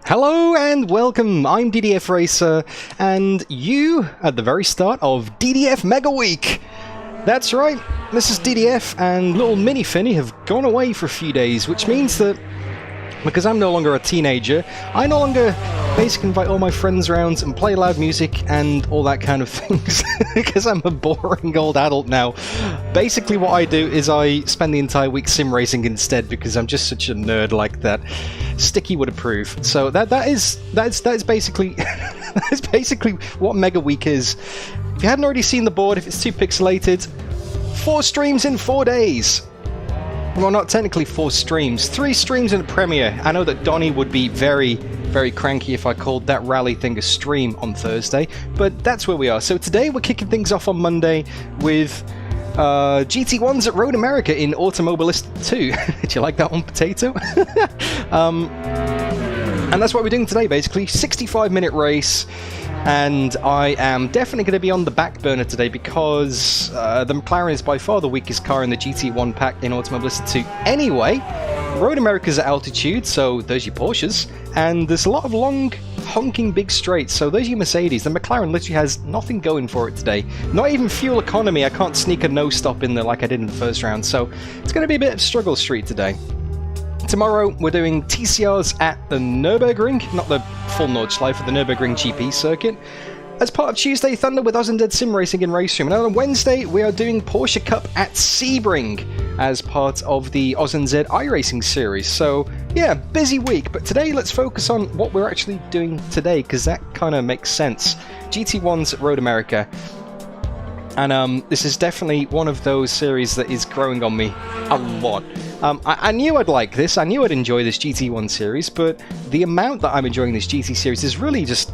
Hello and welcome, I'm DDF Racer, and you at the very start of DDF Mega Week! That's right, this is DDF, and little Mini Finny have gone away for a few days, which means that, because I'm no longer a teenager, I no longer basically invite all my friends around and play loud music and all that kind of things, because I'm a boring old adult now. Basically what I do is I spend the entire week sim racing instead, because I'm just such a nerd like that. Sticky would approve. So that is basically that's basically what Mega Week is. If you hadn't already seen the board, if it's too pixelated, 4 streams in 4 days. Well, not technically 4 streams, 3 streams in a premiere. I know that Donnie would be very, very cranky if I called that rally thing a stream on Thursday, but that's where we are. So today we're kicking things off on Monday with GT1s at Road America in Automobilista 2. Did you like that one, Potato? And that's what we're doing today, basically. 65-minute race. And I am definitely going to be on the back burner today because the McLaren is by far the weakest car in the GT1 pack in Automobilista 2 anyway. Road America's at altitude, so there's your Porsches. And there's a lot of long, honking big straights, so there's your Mercedes. The McLaren literally has nothing going for it today. Not even fuel economy. I can't sneak a no-stop in there like I did in the first round, so it's going to be a bit of struggle street today. Tomorrow we're doing TCRs at the Nürburgring, not the full Nordschleife, the Nürburgring GP circuit, as part of Tuesday Thunder with Oz and Dead Sim Racing in Race Room. And on Wednesday we are doing Porsche Cup at Sebring as part of the Oz and Z iRacing series. So yeah, busy week, but today let's focus on what we're actually doing today, because that kind of makes sense. GT1's at Road America. And this is definitely one of those series that is growing on me a lot. I knew I'd like this, I knew I'd enjoy this GT1 series, but the amount that I'm enjoying this GT series is really just...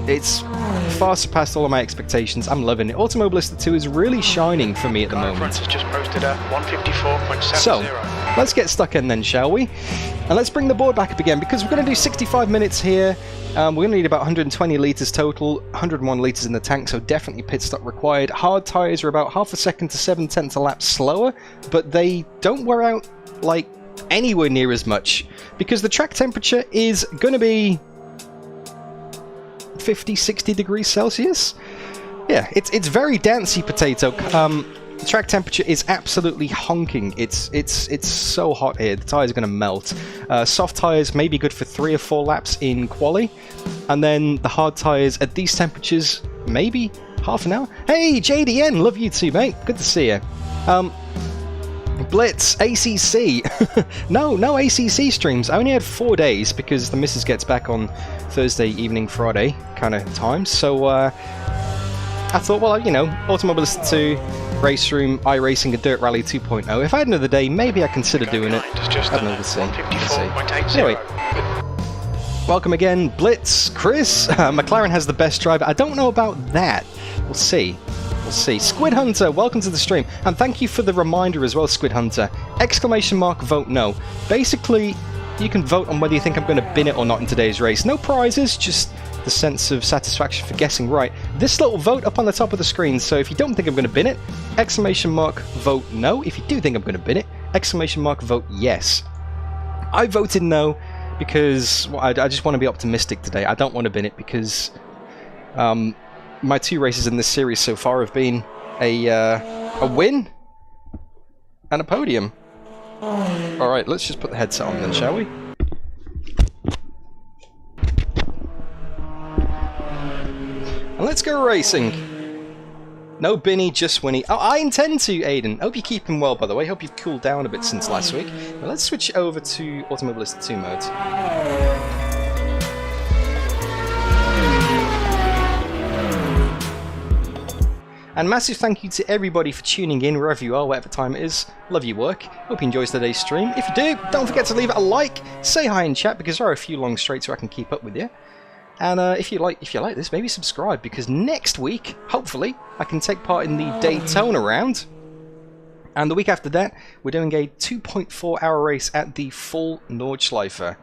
it's far surpassed all of my expectations. I'm loving it. Automobilista 2 is really shining for me at the moment. Just posted at 154.70. So, let's get stuck in then, shall we? And let's bring the board back up again, because we're going to do 65 minutes here. We're going to need about 120 litres total, 101 litres in the tank, so definitely pit stop required. Hard tyres are about half a second to 7/10 a lap slower, but they don't wear out like anywhere near as much, because the track temperature is going to be 50-60 degrees Celsius. Yeah, it's very dancey potato. The track temperature is absolutely honking. It's so hot here. The tyres are going to melt. Soft tyres may be good for 3 or 4 laps in quali, and then the hard tyres at these temperatures maybe half an hour. Hey JDN, love you too, mate. Good to see you. Blitz, ACC. no ACC streams. I only had 4 days because the missus gets back on Thursday evening, Friday kind of time. So I thought, well, you know, Automobilista 2, Race Room, iRacing, a Dirt Rally 2.0. If I had another day, maybe I consider doing it. I don't know, we'll see. Anyway, welcome again, Blitz, Chris. McLaren has the best driver. I don't know about that. We'll see. We'll see. Squid Hunter, welcome to the stream. And thank you for the reminder as well, Squid Hunter. Exclamation mark, vote no. Basically, you can vote on whether you think I'm going to bin it or not in today's race. No prizes, just the sense of satisfaction for guessing right. This little vote up on the top of the screen, so if you don't think I'm going to bin it, exclamation mark, vote no. If you do think I'm going to bin it, exclamation mark, vote yes. I voted no because well, I just want to be optimistic today. I don't want to bin it because my 2 races in this series so far have been a win and a podium. Alright, let's just put the headset on then, shall we? And let's go racing. No Binny, just Winnie. Oh, I intend to, Aiden. Hope you're keeping well, by the way. Hope you've cooled down a bit since last week. But let's switch over to Automobilista 2 mode. And massive thank you to everybody for tuning in, wherever you are, whatever time it is. Love your work. Hope you enjoyed today's stream. If you do, don't forget to leave it a like. Say hi in chat, because there are a few long straights where I can keep up with you. And if you like this, maybe subscribe, because next week, hopefully, I can take part in the Daytona round. And the week after that, we're doing a 2.4-hour race at the full Nordschleife.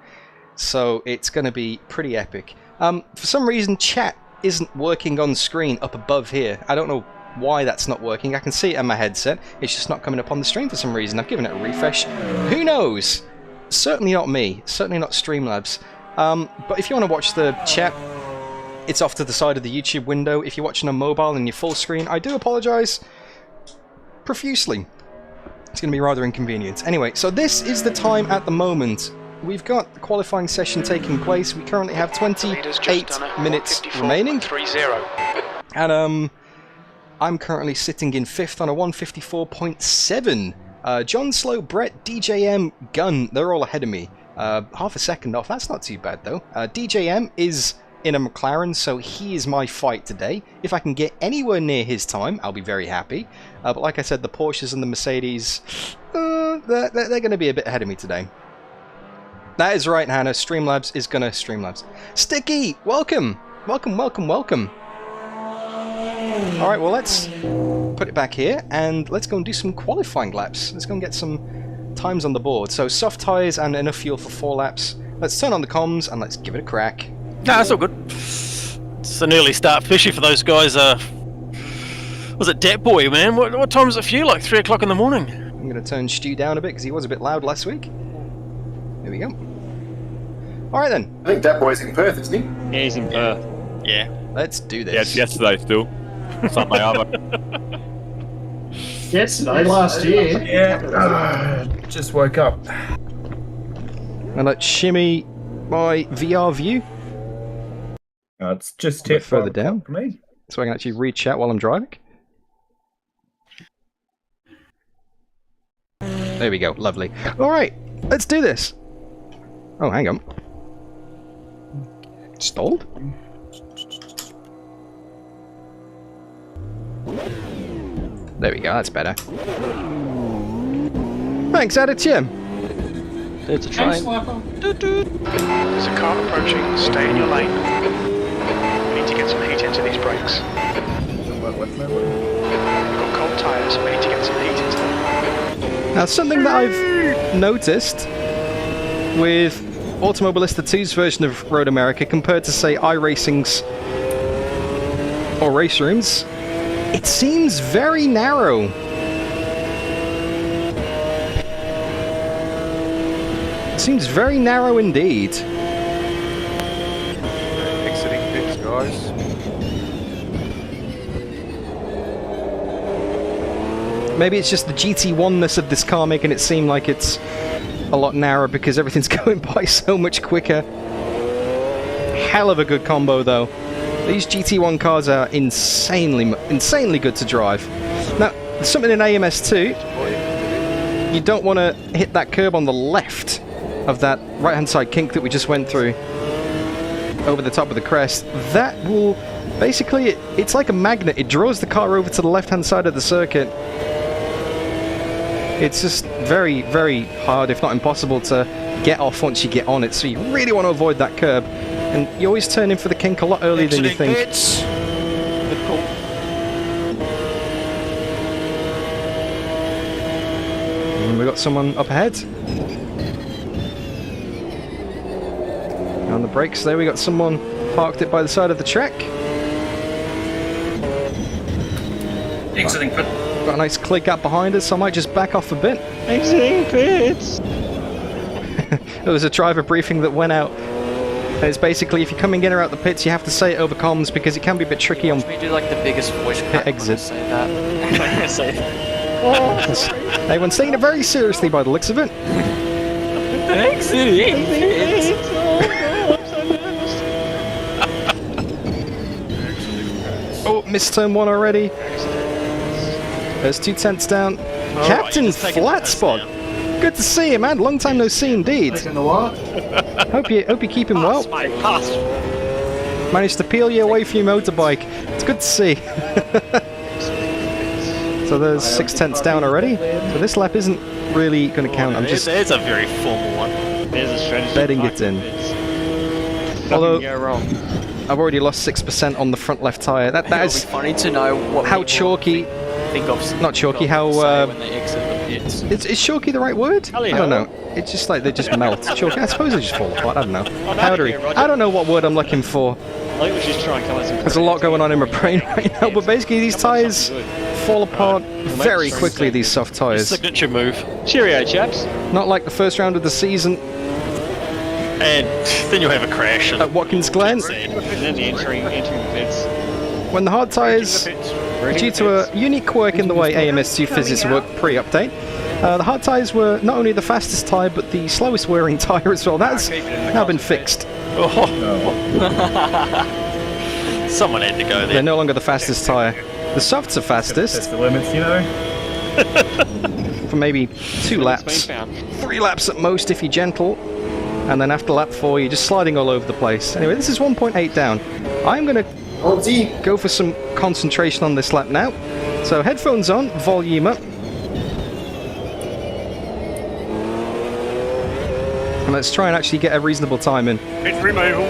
So it's going to be pretty epic. For some reason, chat isn't working on screen up above here. I don't know why that's not working. I can see it on my headset. It's just not coming up on the stream for some reason. I've given it a refresh. Who knows? Certainly not me. Certainly not Streamlabs. But if you want to watch the chat, it's off to the side of the YouTube window. If you're watching on mobile and you're full screen, I do apologise profusely. It's going to be rather inconvenient. Anyway, so this is the time at the moment. We've got the qualifying session taking place. We currently have 28 minutes remaining. And I'm currently sitting in 5th on a 154.7. John Slow, Brett, DJM, Gunn, they're all ahead of me. Half a second off, that's not too bad though. DJM is in a McLaren, so he is my fight today. If I can get anywhere near his time, I'll be very happy. But like I said, the Porsches and the Mercedes, they're going to be a bit ahead of me today. That is right, Hannah. Streamlabs is going to Streamlabs. Sticky, welcome! Welcome, welcome, welcome. Alright, well let's put it back here, and let's go and do some qualifying laps. Let's go and get some times on the board. So soft tyres and enough fuel for 4 laps. let's turn on the comms and let's give it a crack. No, that's all good. It's an early start, especially for those guys. Was it Dat Boy, man? What time is it for you? Like 3 o'clock in the morning? I'm going to turn Stu down a bit because he was a bit loud last week. Here we go. Alright then. I think Dat Boy's in Perth, isn't he? Yeah, he's in Perth. Yeah. Let's do this. Yeah, it's yesterday still. Sunday other. Yesterday, last year. Yeah. Just woke up. And let's shimmy my VR view It's just a bit tip further down for me. so I can actually read chat while I'm driving. There we go, lovely. Alright, let's do this. Oh, hang on. Stalled? There we go, that's better. Thanks, Aditya. It's a train. There's a car approaching, stay in your lane. We need to get some heat into these brakes. We've got cold tyres, we need to get some heat into them. Now, something that I've noticed with Automobilista 2's version of Road America compared to, say, iRacing's or Race Rooms, it seems very narrow. It seems very narrow indeed. Exiting pits, guys. Maybe it's just the GT1-ness of this car making it seem like it's a lot narrower because everything's going by so much quicker. Hell of a good combo, though. These GT1 cars are insanely good to drive. Now, there's something in AMS2. You don't want to hit that curb on the left of that right-hand side kink that we just went through over the top of the crest. That will basically, it's like a magnet. It draws the car over to the left-hand side of the circuit. It's just very, very hard, if not impossible, to get off once you get on it. So you really want to avoid that curb. And you always turn in for the kink a lot earlier than you think. Pits. Good call. And we got someone up ahead. On the brakes there, we got someone parked it by the side of the track. Exiting pit. Got a nice clear gap behind us, so I might just back off a bit. Exiting pits. There was a driver briefing that went out. And it's basically, if you're coming in or out the pits, you have to say it over comms because it can be a bit tricky on We do like the biggest voice crack when I exit. say that. When I say that. Everyone's taking it very seriously by the looks of it. Exiting pits. Oh, missed turn one already. There's 2 tenths down. Captain just taking Flat the Spot. down. Good to see you, man. Long time no see, indeed. Taking the what? Hope you're keeping well. Pass, mate, pass. Managed to peel you away from your motorbike. It's good to see. So there's 6 tenths down already. So this lap isn't really going to count. I'm just There's a very formal one. There's a strategy. betting it's in. Although Go wrong. I've already lost 6% on the front left tyre. That It'll be is funny to know what how people chalky. think of. Not chalky. How say when they exit the pits. is chalky the right word? Tally I don't ho. know. It's just like they just melt. Chalky. I suppose they just fall apart. I don't know. no, Powdery. Roger. I don't know what word I'm looking for. I think we should just try and come up with some. There's a lot going on in my brain right now. But basically, these tyres fall apart very quickly. These soft tyres. Signature move. Cheerio, chaps. Not like the first round of the season And then you'll have a crash. And at Watkins Glen, And then the entering pits. when the hard tyres, due to a unique quirk in the way AMS2 physics work pre-update, the hard tyres were not only the fastest tyre, but the slowest wearing tyre as well. That's now been fixed. Oh. Someone had to go They're there. no longer the fastest tyre. The softs are fastest That's the limits, you know. for maybe 2 It's laps, been found. 3 laps at most if you're gentle, and then after lap 4 you're just sliding all over the place. Anyway, this is 1.8 down. I'm going to go for some concentration on this lap now. So headphones on, volume up. And let's try and actually get a reasonable time in. Pit removal.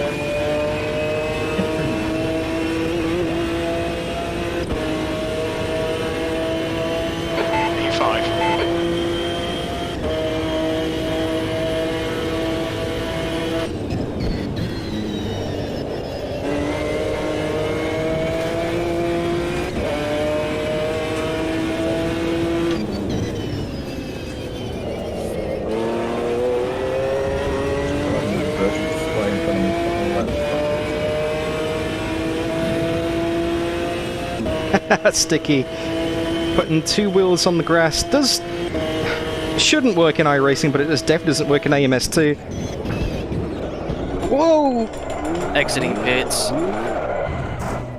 E5. Sticky. Putting 2 wheels on the grass shouldn't work in iRacing, but it just definitely doesn't work in AMS2. Whoa! Exiting pits.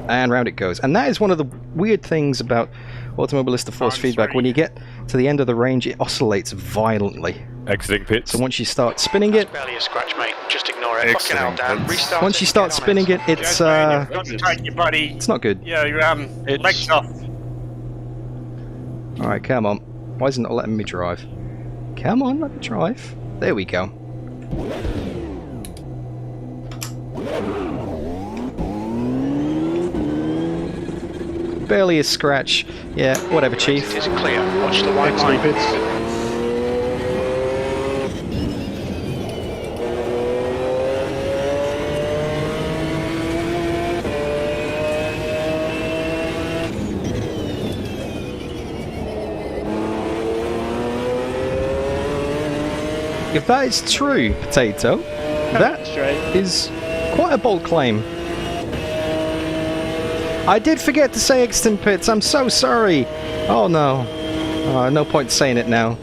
And round it goes. And that is one of the weird things about Automobilista force feedback. When you get to the end of the range, it oscillates violently. Exiting pits. So once you start spinning it, Barely a scratch, mate. Just ignore it. Fucking hell, Dan. Restart once you start spinning it, it's Concentrate your buddy. it's not good. Yeah, your legs off. All right, come on. Why isn't it letting me drive? Come on, let me drive. There we go. Barely a scratch. Yeah, whatever, Chief. It is clear. Watch the white line. If that is true, Potato, that Straight. is quite a bold claim. I did forget to say exiting pits. I'm so sorry. Oh no. No point saying it now.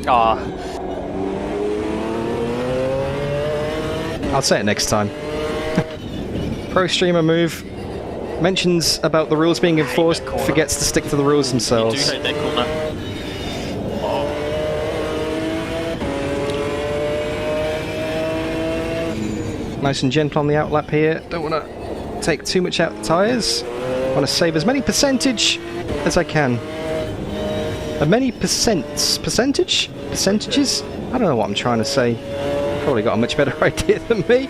Ah, I'll say it next time. Pro streamer move. Mentions about the rules being enforced, forgets to stick to the rules you do themselves. hate that corner. Nice and gentle on the outlap here. Don't want to take too much out the tyres. Want to save as many percentage as I can. As many percentages? I don't know what I'm trying to say. Probably got a much better idea than me.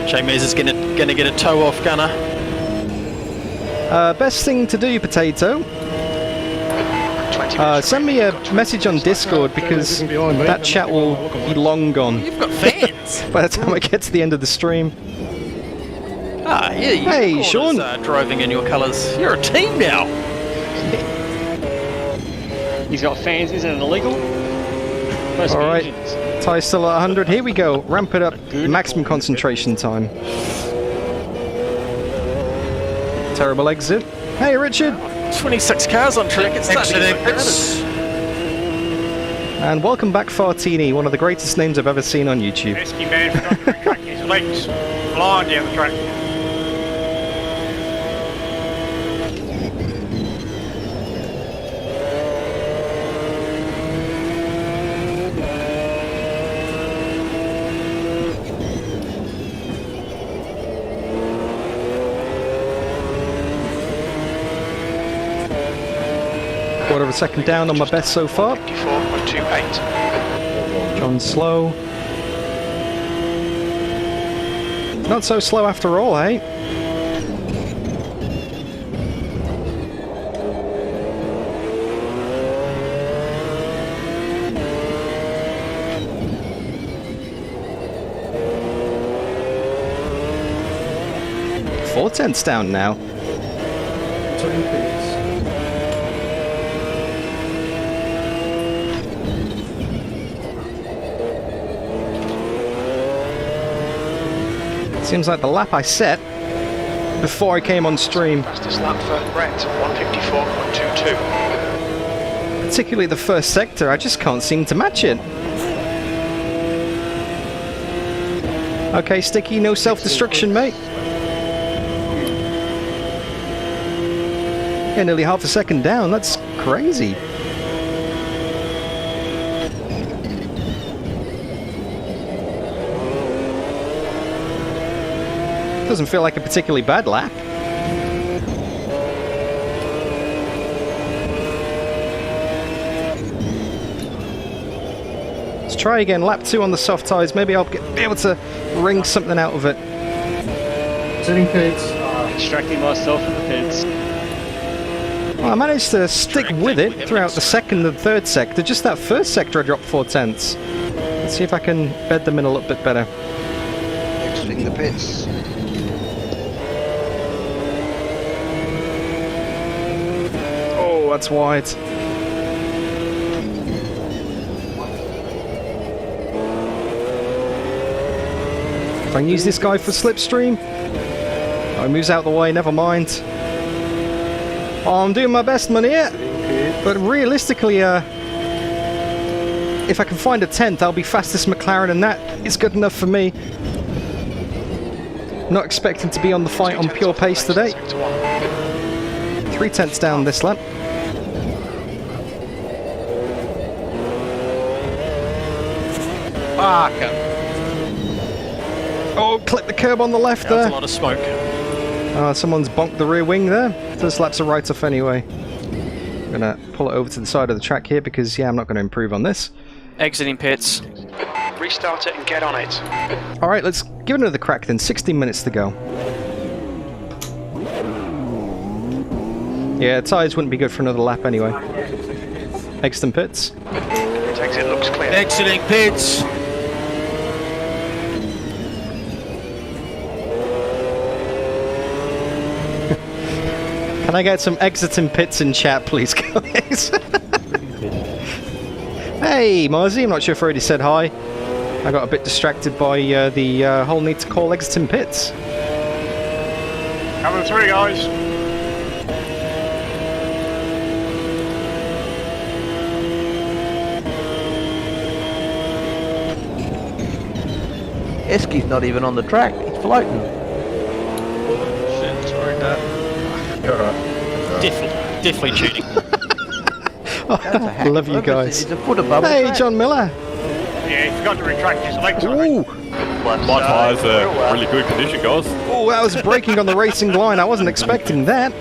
J-Maze is gonna get a toe off Gunner. Best thing to do, Potato. 20 minutes Send me a message on Discord because that chat will be long gone You've got fans. by the time I get to the end of the stream. Ah, yeah. You Hey, called Sean. us, driving in your colours. You're a team now. He's got fans. Isn't it illegal? Most All right. engines. Tyre still at 100. Here we go. Ramp it up. Maximum concentration time. Terrible exit. Hey, Richard. 26 cars on track. It's starting to look crowded. And welcome back, Fartini, one of the greatest names I've ever seen on YouTube. Pesky man forgot to retract his legs. Flying down the track. Quarter of a second down on my best so far. 54.28. John slow. Not so slow after all, eh? Four tenths down now. Seems like the lap I set before I came on stream, Fastest lap for Brett, 154.22. particularly the first sector, I just can't seem to match it. Okay, Sticky, no self-destruction, mate. Yeah, nearly half a second down, that's crazy. Doesn't feel like a particularly bad lap. Let's try again, lap 2 on the soft tyres, maybe I'll be able to wring something out of it. Extracting myself from the pits. Well, I managed to stick with it throughout the second and third sector. Just that first sector I dropped 4 tenths. Let's see if I can bed them in a little bit better. Exiting the pits. Oh, that's wide. Try and use this guy for slipstream. Oh, he moves out the way, never mind. Oh, I'm doing my best, man, here. But realistically, if I can find a 10th, I'll be fastest McLaren, and that is good enough for me. Not expecting to be on the fight on pure pace today. 3/10 down this lap. Oh, clip the curb on the left That's there. a lot of smoke. Someone's bonked the rear wing there. First lap's a write-off anyway. I'm gonna pull it over to the side of the track here because, yeah, I'm not gonna improve on this. Exiting pits. Restart it and get on it. Alright, let's give it another crack then. 16 minutes to go. Yeah, tyres wouldn't be good for another lap anyway. Exiting pits. Its exit looks clear. Exiting pits. Can I get some exiting pits in chat, please, guys? Hey, Marzi, I'm not sure if I already said hi. I got a bit distracted by the whole need to call exiting pits. Coming through, guys. Eski's not even on the track, he's floating. Shit, sorry, Dad. You're alright. Definitely cheating. That's a hack. Love you guys. He's a foot above the Hey, track. John Miller. Yeah, he forgot to retract his legs. I think. Ooh, My tyres are really good condition, guys. oh, that was braking on the racing line. I wasn't expecting that.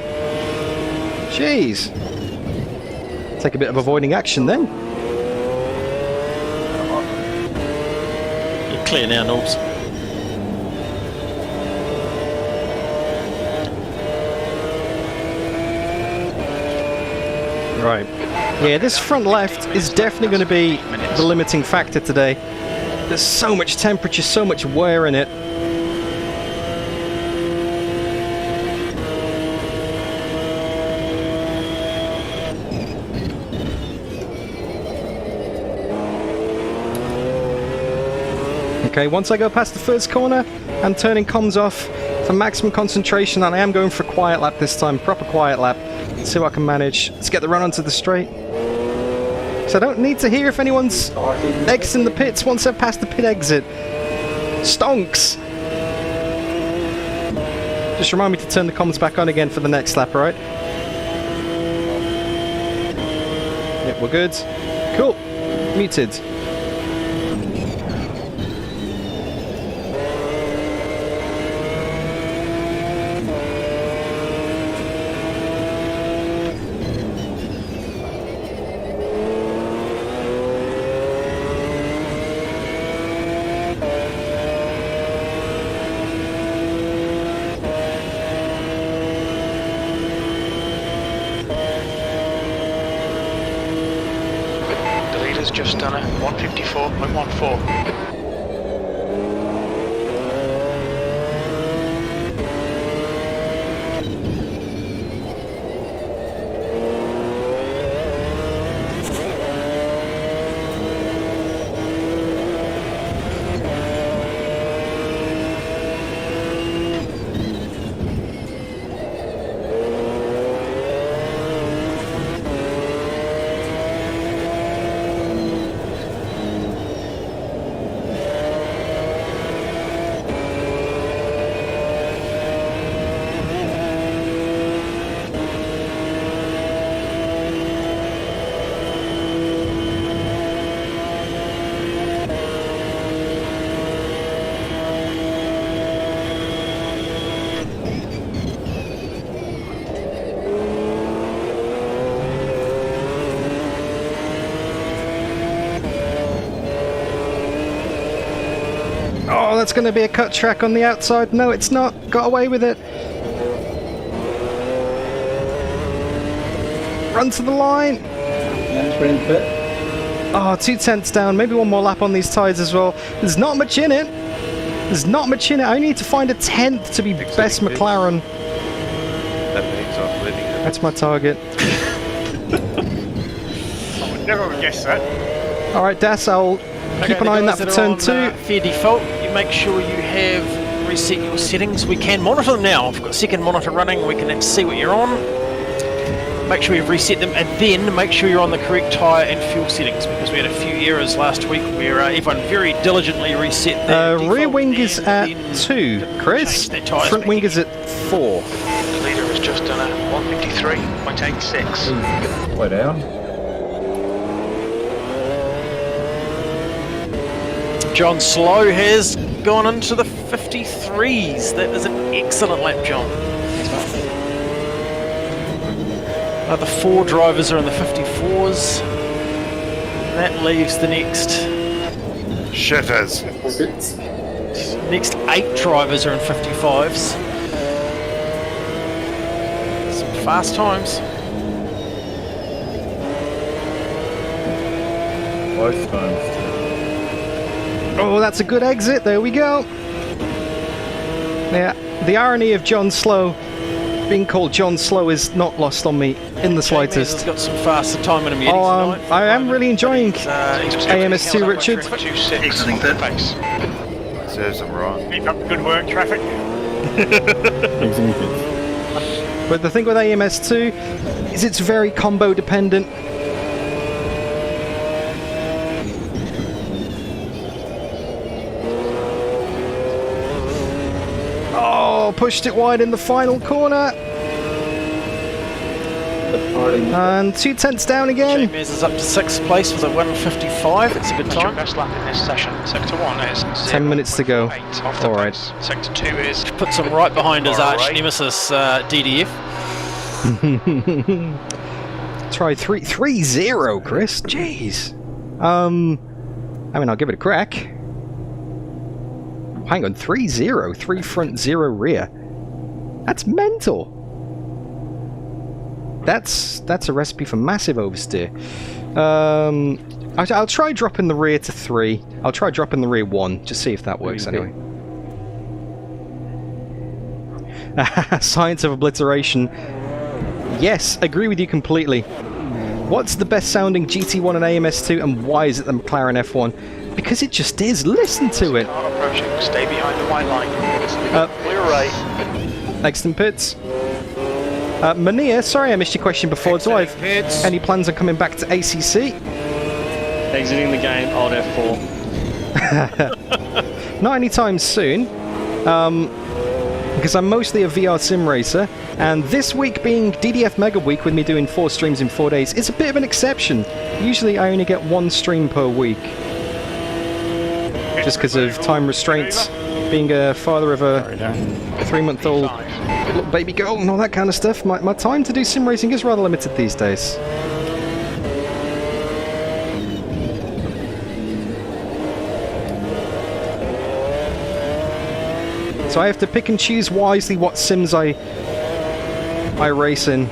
Jeez. Take a bit of avoiding action then. You're clear now, Norbs. Right. Yeah, this front left is definitely going to be the limiting factor today. There's so much temperature, so much wear in it. Okay, once I go past the first corner, I'm turning comms off for maximum concentration, and I am going for a quiet lap this time, proper quiet lap. Let's see what I can manage. Let's get the run onto the straight. So I don't need to hear if anyone's exiting the pits once I've passed the pit exit. Stonks! Just remind me to turn the comms back on again for the next lap, right? Yep, we're good. Cool. Muted. Just done a 154.14. Oh, that's going to be a cut track on the outside. No, it's not. Got away with it. Run to the line. Oh, 2/10 down. Maybe one more lap on these tyres as well. There's not much in it. There's not much in it. I need to find a 10th to be best McLaren. That means I'm letting it. That's my target. Never would guess that. All right, Das, I'll keep an eye on that for turn 2. Fair default. You've make sure you have reset your settings. We can monitor them now. I've got a second monitor running. We can see what you're on. Make sure you've reset them, and then make sure you're on the correct tyre and fuel settings, because we had a few errors last week where everyone very diligently reset their rear wing is at 2, Chris. Front wing is at 4. The leader has just done a 153.86. Way down. John Slow has gone into the 53s. That is an excellent lap, John. The 4 drivers are in the 54s. That leaves the next Shitters. next 8 drivers are in 55s. Some fast times. Both times. Oh, that's a good exit. There we go. Yeah, the irony of John Slow being called John Slow is not lost on me in the slightest. He's got some faster time in him yet. I am really enjoying AMS2, Richard. 2.6 pace. Serves them right. Keep up the good work, traffic. But the thing with AMS2 is it's very combo dependent. Oh, pushed it wide in the final corner. And 2 tenths down again. James is up to 6th place with a 1:55. It's a good Your time. best lap in this session. Sector 1 is 10 minutes to go. 0.8 off the All right. pace. Sector 2 is Puts him right behind his arch Alright. nemesis, DDF. Try 3-0, Chris. Jeez. I mean, I'll give it a crack. Hang on, 3-0. 3 front, 0 rear. That's mental. That's a recipe for massive oversteer. I'll try dropping the rear to 3. I'll try dropping the rear 1, just see if that works anyway. Science of obliteration. Yes, agree with you completely. What's the best sounding GT1 and AMS2, and why is it the McLaren F1? Because it just is. Listen to it. car approaching. Stay behind the white line. Clear right. Next in pits. Mania, sorry I missed your question before. Do I have any plans on coming back to ACC? Exiting the game, Alt F4. Not anytime soon. Because I'm mostly a VR sim racer, and this week being DDF Mega Week with me doing 4 streams in 4 days is a bit of an exception. Usually I only get 1 stream per week. Just because of time restraints, being a father of a 3-month-old little baby girl and all that kind of stuff, my time to do sim racing is rather limited these days. So I have to pick and choose wisely what sims I race in.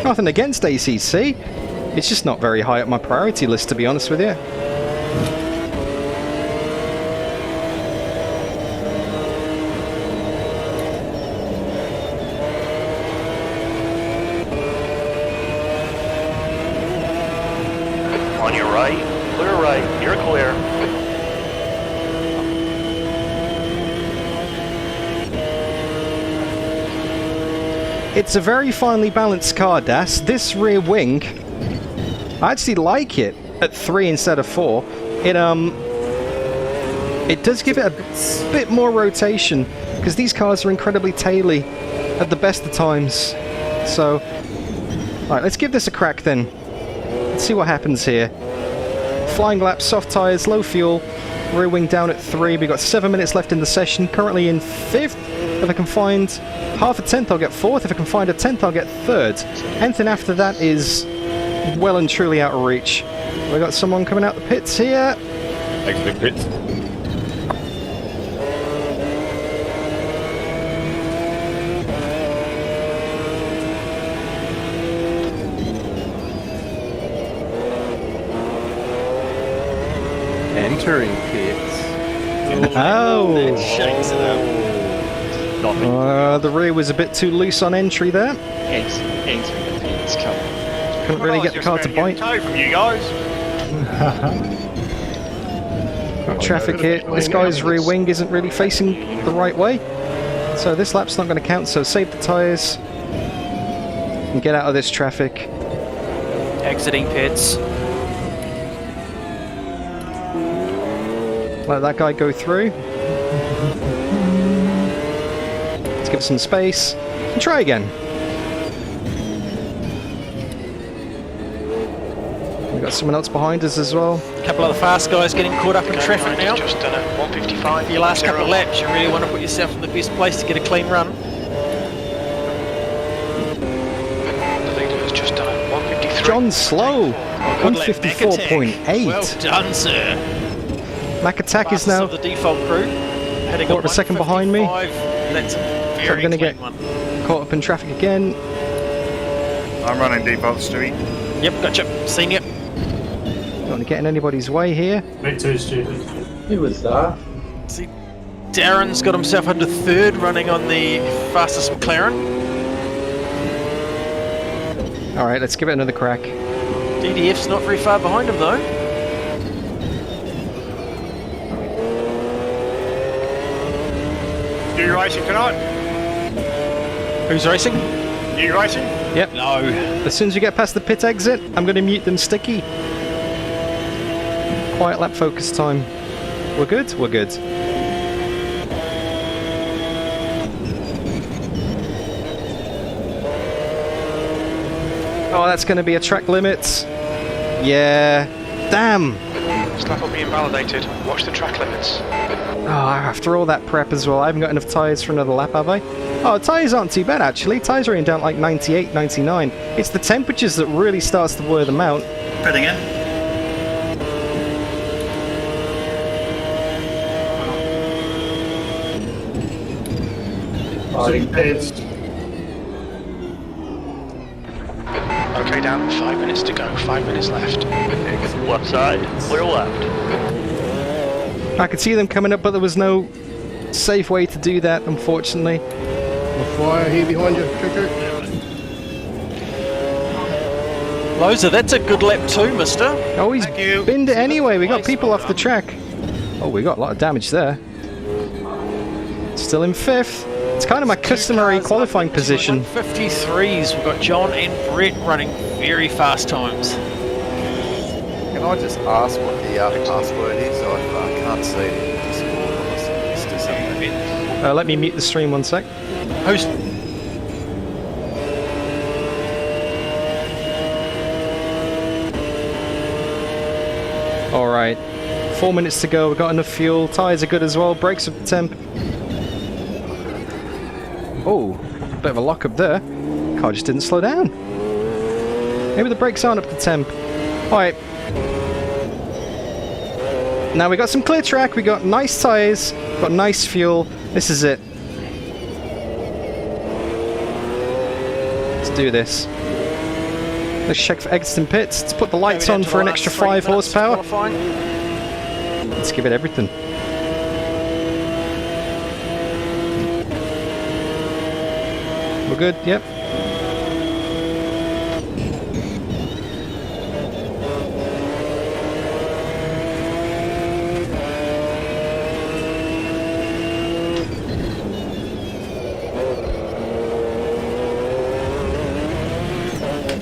Nothing against ACC, it's just not very high up my priority list, to be honest with you. On your right. Clear right. You're clear. It's a very finely balanced car, Das. This rear wing, I actually like it at 3 instead of 4. It does give it a bit more rotation, because these cars are incredibly taily at the best of times. So, alright, let's give this a crack then. Let's see what happens here. Flying laps, soft tyres, low fuel, rear wing down at 3. We've got 7 minutes left in the session, currently in 5th. If I can find half a 10th, I'll get 4th. If I can find a 10th, I'll get 3rd. Anything after that is well and truly out of reach. We've got someone coming out the pits here. Exiting pits. Entering pits. Oh! Shakes it up. The rear was a bit too loose on entry there. Entering the pits, come on. Couldn't really get the car to bite. Toe from you guys. Traffic here. This guy's rear wing isn't really facing the right way. So this lap's not going to count, so save the tyres. And get out of this traffic. Exiting pits. Let that guy go through. Let's give it some space. And try again. We've got someone else behind us as well. A couple of the fast guys getting caught up in traffic now. Just done at 155. Your last couple of laps, you really want to put yourself in the best place to get a clean run. The leader has just done at 153. John Slow, Good lap, 154.8. Well done, sir. Mac Attack is Fastest now of the default crew. Heading quarter of a second behind me. 155. That's a So very we're going to clean get one. caught up in traffic again. I'm running default, Stewie. Yep, gotcha. Seen you. Don't want to get in anybody's way here. Me too, stupid. See, Darren's got himself under third, running on the fastest McLaren. Alright, let's give it another crack. DDF's not very far behind him though. You racing tonight? Who's racing? You racing? Yep. No. As soon as you get past the pit exit, I'm going to mute them sticky. Quiet lap focus time. We're good? We're good. Oh, that's going to be a track limit. Yeah. Damn. This lap will be invalidated. Watch the track limits. Oh, after all that prep as well, I haven't got enough tyres for another lap, have I? Oh, tyres aren't too bad actually. Tyres are only down like 98, 99. It's the temperatures that really starts to blur them out. Pitting in. Okay, down 5 minutes to go. 5 minutes left. Left side, clear left. I could see them coming up, but there was no safe way to do that, unfortunately. Fire here behind you, Tricker. Loza, that's a good lap too, mister. Oh, he's Thank you. binned it anyway. We got people off the track. Oh, we got a lot of damage there. Still in 5th. It's kind of my customary qualifying position. 153s. We've got John and Brett running very fast times. Can I just ask what the password is? I can't see it in Discord. It's just something. Let me mute the stream 1 sec. Who's... Alright. 4 minutes to go. We've got enough fuel. Tyres are good as well. Brakes up temp. Oh, bit of a lock up there. Car just didn't slow down. Maybe the brakes aren't up to temp. Alright. Now we got some clear track. We got nice tyres. Got nice fuel. This is it. Let's do this. Let's check for exiting pits. Let's put the lights on for an extra 5 horsepower. Let's give it everything. We're good, yep.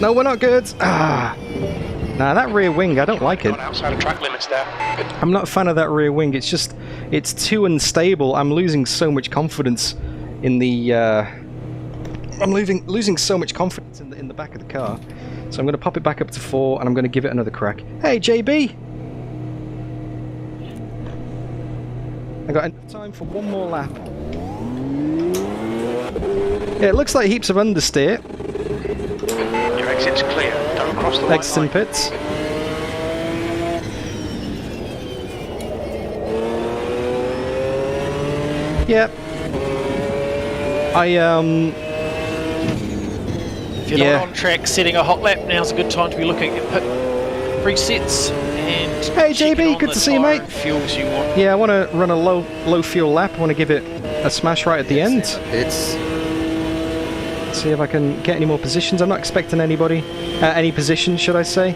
No, we're not good. Ah. Nah, that rear wing, I don't like it. Gone outside of track limits there. I'm not a fan of that rear wing. It's just, it's too unstable. I'm losing so much confidence in the, I'm losing so much confidence in the back of the car. So I'm going to pop it back up to 4 and I'm going to give it another crack. Hey, JB! I got enough time for one more lap. Yeah, it looks like heaps of understeer. Your exit's clear. Don't cross the white Exit in line. pits. Yep. If you're not on track setting a hot lap, now's a good time to be looking at pit presets and Hey, checking JB, on good the to see you, tyre mate. and fuels you want. Yeah, I want to run a low fuel lap. I want to give it a smash right at the end. It's See if I can get any more positions. I'm not expecting anybody. Any position, should I say?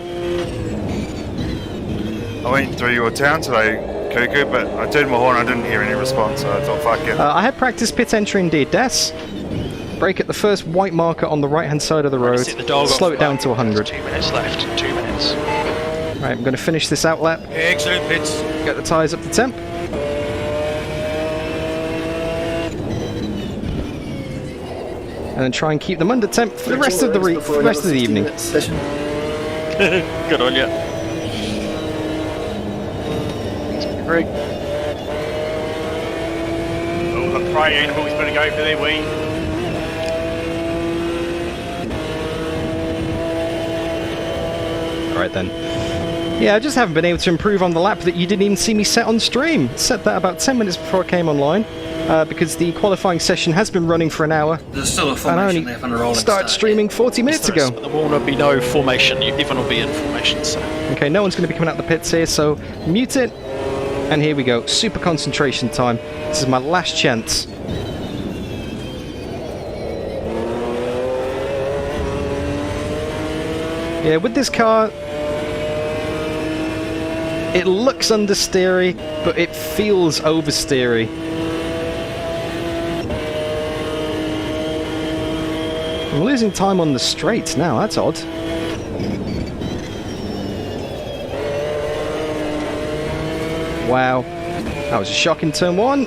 I went through your town today, cuckoo, but I turned my horn, I didn't hear any response, so I thought, fuck it. I had practiced pit entry indeed, Des. Brake at the first white marker on the right-hand side of the road. Set the dog Slow off it down by to 100. 2 minutes left. 2 minutes. Right, I'm going to finish this out lap. Excellent pits. Get the tyres up to temp. And then try and keep them under temp for the rest of the evening. Good on you. Greg. Oh, the prey animals better go for their wee. Alright then. Yeah, I just haven't been able to improve on the lap that you didn't even see me set on stream. Set that about 10 minutes before I came online. Because the qualifying session has been running for an hour. There's still a formation left on the rolling started streaming 40 minutes ago. There will be no formation. Everyone will be in formation. So. Okay, no one's going to be coming out the pits here, so mute it. And here we go. Super concentration time. This is my last chance. Yeah, with this car, it looks understeery, but it feels oversteery. I'm losing time on the straights now, that's odd. Wow, that was a shock in turn 1.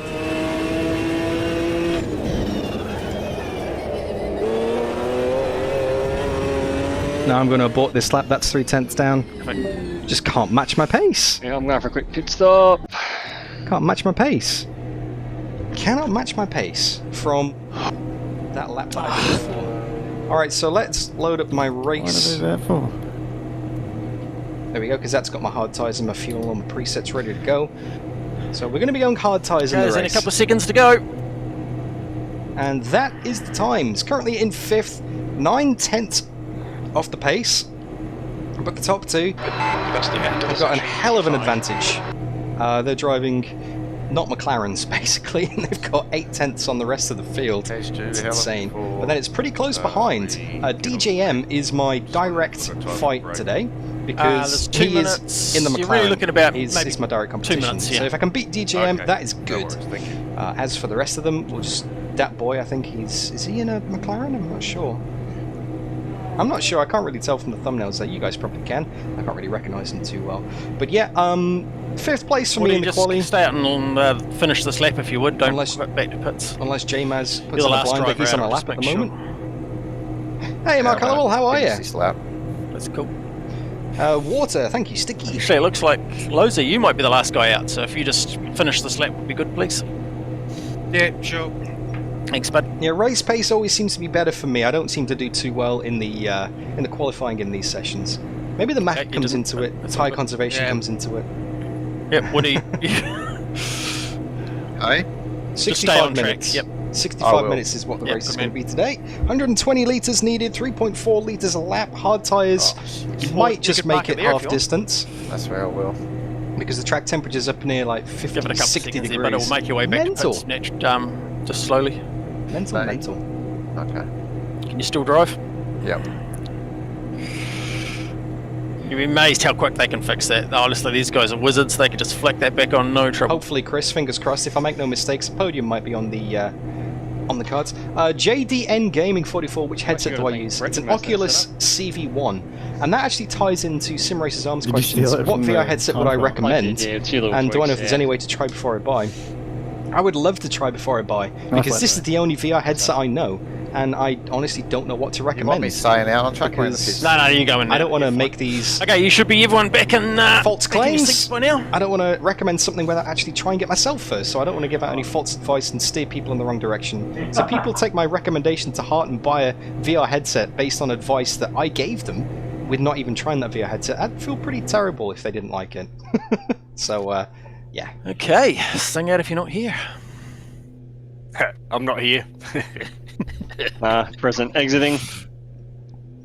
Now I'm going to abort this lap, that's 3/10 down. Just can't match my pace. Yeah, I'm going for a quick pit stop. Can't match my pace. Cannot match my pace from that lap that I did before. Alright, so let's load up my race. What are they there for? There we go, because that's got my hard tyres and my fuel and my presets ready to go. So we're going to be going hard tyres in the race. There's a couple of seconds to go. And that is the times. Currently in 5th, 9/10 off the pace. But the top two have got a hell of an advantage. They're driving not McLarens, basically, and they've got 8/10 on the rest of the field. It's insane. But then it's pretty close behind. DJM is my direct fight today, because he is in the McLaren. You're really looking about He's my direct competition. 2 minutes, yeah. So if I can beat DJM, that is good. As for the rest of them, we'll just... Dat boy, I think is he in a McLaren? I'm not sure. I'm not sure, I can't really tell from the thumbnails that you guys probably can. I can't really recognise them too well. But yeah, 5th place for me in the quali. Just stay out and finish this lap if you would, don't go back to pits. Unless J-Maz puts on a blind, but he's on a lap at the moment. Hey Mark Hallowell, how are you? That's cool. Water, thank you, Sticky. Actually, it looks like Loza, you might be the last guy out, so if you just finish this lap would be good, please. Yeah, sure. Thanks, bud. Yeah, race pace always seems to be better for me. I don't seem to do too well in the qualifying in these sessions. Maybe the map comes into it. Tyre conservation comes into it. Yep. What do you? Hey? 65 minutes. Yep. 65 minutes is what the race is going to be today. 120 litres needed, 3.4 litres a lap. Hard tyres, you might just make it half distance. That's where I will. Because the track temperature's up near like 50, Give it a couple 60 seconds degrees. there, but it'll make your way back Mental. to pits just slowly. Mental. Okay. Can you still drive? Yep. You'll be amazed how quick they can fix that. Honestly, these guys are wizards. They can just flick that back on, no trouble. Hopefully, Chris, fingers crossed, if I make no mistakes, a podium might be on the cards. JDN Gaming 44, which headset do I use? It's an Oculus CV1. And that actually ties into Sim Racers Arms questions. What VR headset would I recommend? And do I know if there's any way to try before I buy? I would love to try before I buy, because this is the only VR headset I know, and I honestly don't know what to recommend. You want me staying out on track? No, you go in now. I don't want to make these Okay, you should be everyone back in false claims. By now. I don't want to recommend something without actually trying to get myself first, so I don't want to give out any false advice and steer people in the wrong direction. So people take my recommendation to heart and buy a VR headset based on advice that I gave them with not even trying that VR headset. I'd feel pretty terrible if they didn't like it. So, yeah. Okay, sing out if you're not here. I'm not here. Present, exiting.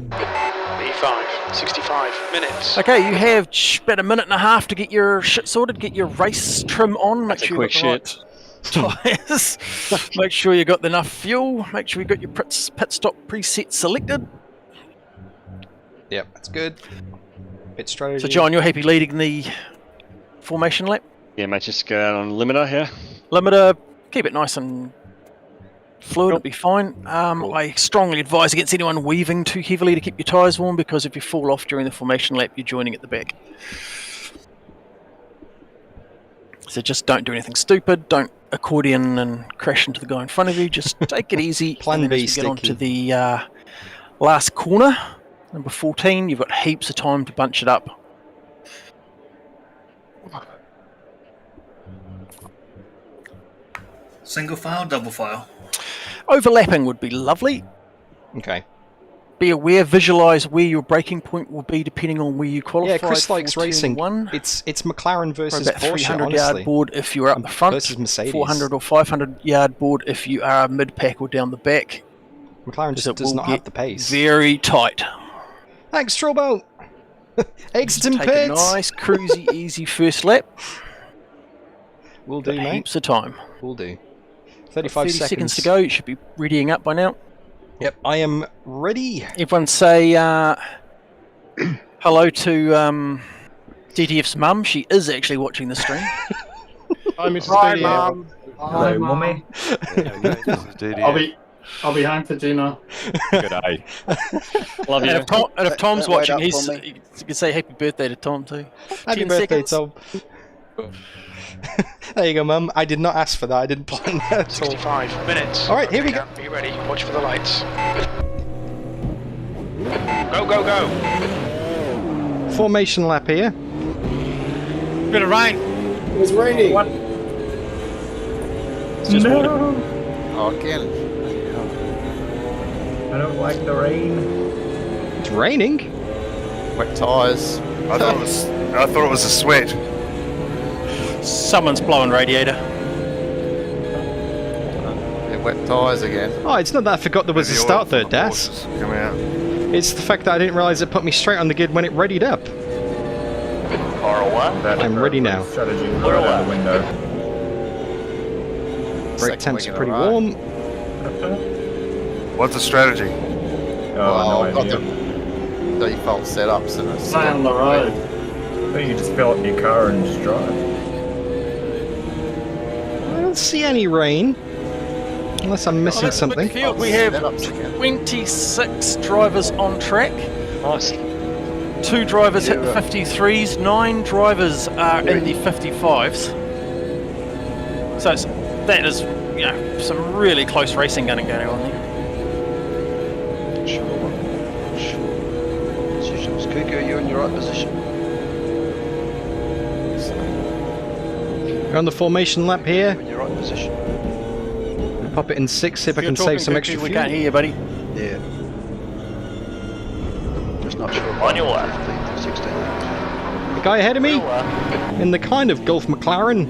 B5, 65 minutes. Okay, you have about a minute and a half to get your shit sorted, get your race trim on. Make That's sure a quick you got the right tyres. Make sure you got enough fuel. Make sure you got your pit stop preset selected. Yep, that's good. Pit strategy. So, John, you're happy leading the formation lap? Yeah, mate, just go out on limiter here. Limiter, keep it nice and fluid, it'll be fine. I strongly advise against anyone weaving too heavily to keep your tyres warm, because if you fall off during the formation lap, you're joining at the back. So just don't do anything stupid, don't accordion and crash into the guy in front of you, just take it easy. Plan B, get on to the last corner, number 14, you've got heaps of time to bunch it up. Single file, double file. Overlapping would be lovely. Okay. Be aware, visualise where your braking point will be depending on where you qualified. Yeah, Chris likes for racing. Turn 1. It's McLaren versus about Porsche, 300 honestly. yard board if you're up the front, versus Mercedes. 400 or 500 yard board if you are mid-pack or down the back. McLaren just does not have the pace. Very tight. Thanks, Strawboat. Exit in Take a pits. nice, cruisy, easy first lap. Will do, mate. Heaps of time. Will do. 35 30 seconds to go. You should be readying up by now. Yep, I am ready. Everyone say hello to DTF's mum. She is actually watching the stream. Hi, Mrs. Hi, DDF. Mum. Hello, Mummy. I'll be home for dinner. Good day. Love you. And if Tom's Wait watching, up you for me. can say happy birthday to Tom too. Happy 10 birthday, seconds. Tom. There you go, Mum. I did not ask for that. I didn't plan that at all. 65 minutes. All right, here we go. Be ready. Watch for the lights. Go, go, go. Formation lap here. Bit of rain. It's raining. It's just water. Oh, again. I don't like the rain. It's raining. Wet tyres. I thought it was a sweat. Someone's blowing radiator. Yeah, wet tyres again. Oh, it's not that I forgot there was a Maybe start oil there, from the Das. Porsches coming out. It's the fact that I didn't realise it put me straight on the grid when it readied up. I'm ready now. Strategy right out the window. Brake temps wing are in a pretty row. warm. What's the strategy? Oh, I've no got idea. the default setups and it's Stay on the road. I think you just fill up your car and just drive. I don't see any rain. Unless I'm missing something. Field, we have setups again. 26 drivers on track. Nice. 2 drivers hit the 53s, 9 drivers are in the 55s. So that is, some really close racing going on there. Sure. Positions. Kuku, you're in your right position. We're on the formation lap here. You're in your right position. Pop it in 6, see if I You're can talking, save some Kuku, extra we fuel. can't hear you, buddy. Yeah. Just not sure. On your left. 15th, 16th. The guy ahead of me in the kind of Gulf McLaren.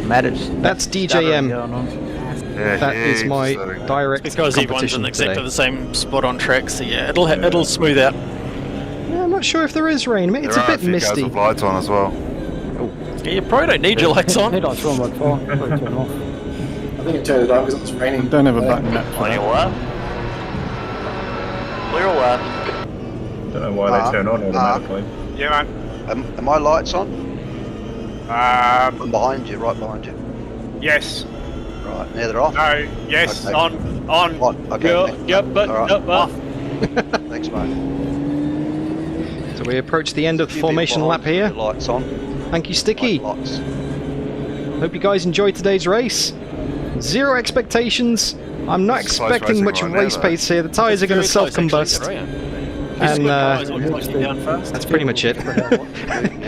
Matters. That's DJM. Yeah, That is my so- direct Because everyone's competition in exactly today. the same spot on track, so yeah, it'll smooth out. Yeah, I'm not sure if there is rain. It's There a are bit few guys misty. with lights on as well. Yeah, you probably don't need your lights on. I think it turned it off because it's raining. Don't have a button. On your left. Clear left. Don't know why they turn on automatically. Yeah, man. Are my lights on? I'm behind you, right behind you. Yes. Right, now they're off. No. Yes. Okay. On. On. Okay. Yep. But. Alright. Yep. Off. Thanks, mate. So we approach the end of the Few people formation lap behind, here. the lights on. Thank you, Sticky. Lights. Hope you guys enjoyed today's race. Zero expectations. I'm not It's close expecting racing much right now, race though. pace here. The tyres are going to self-combust. And that's pretty much it.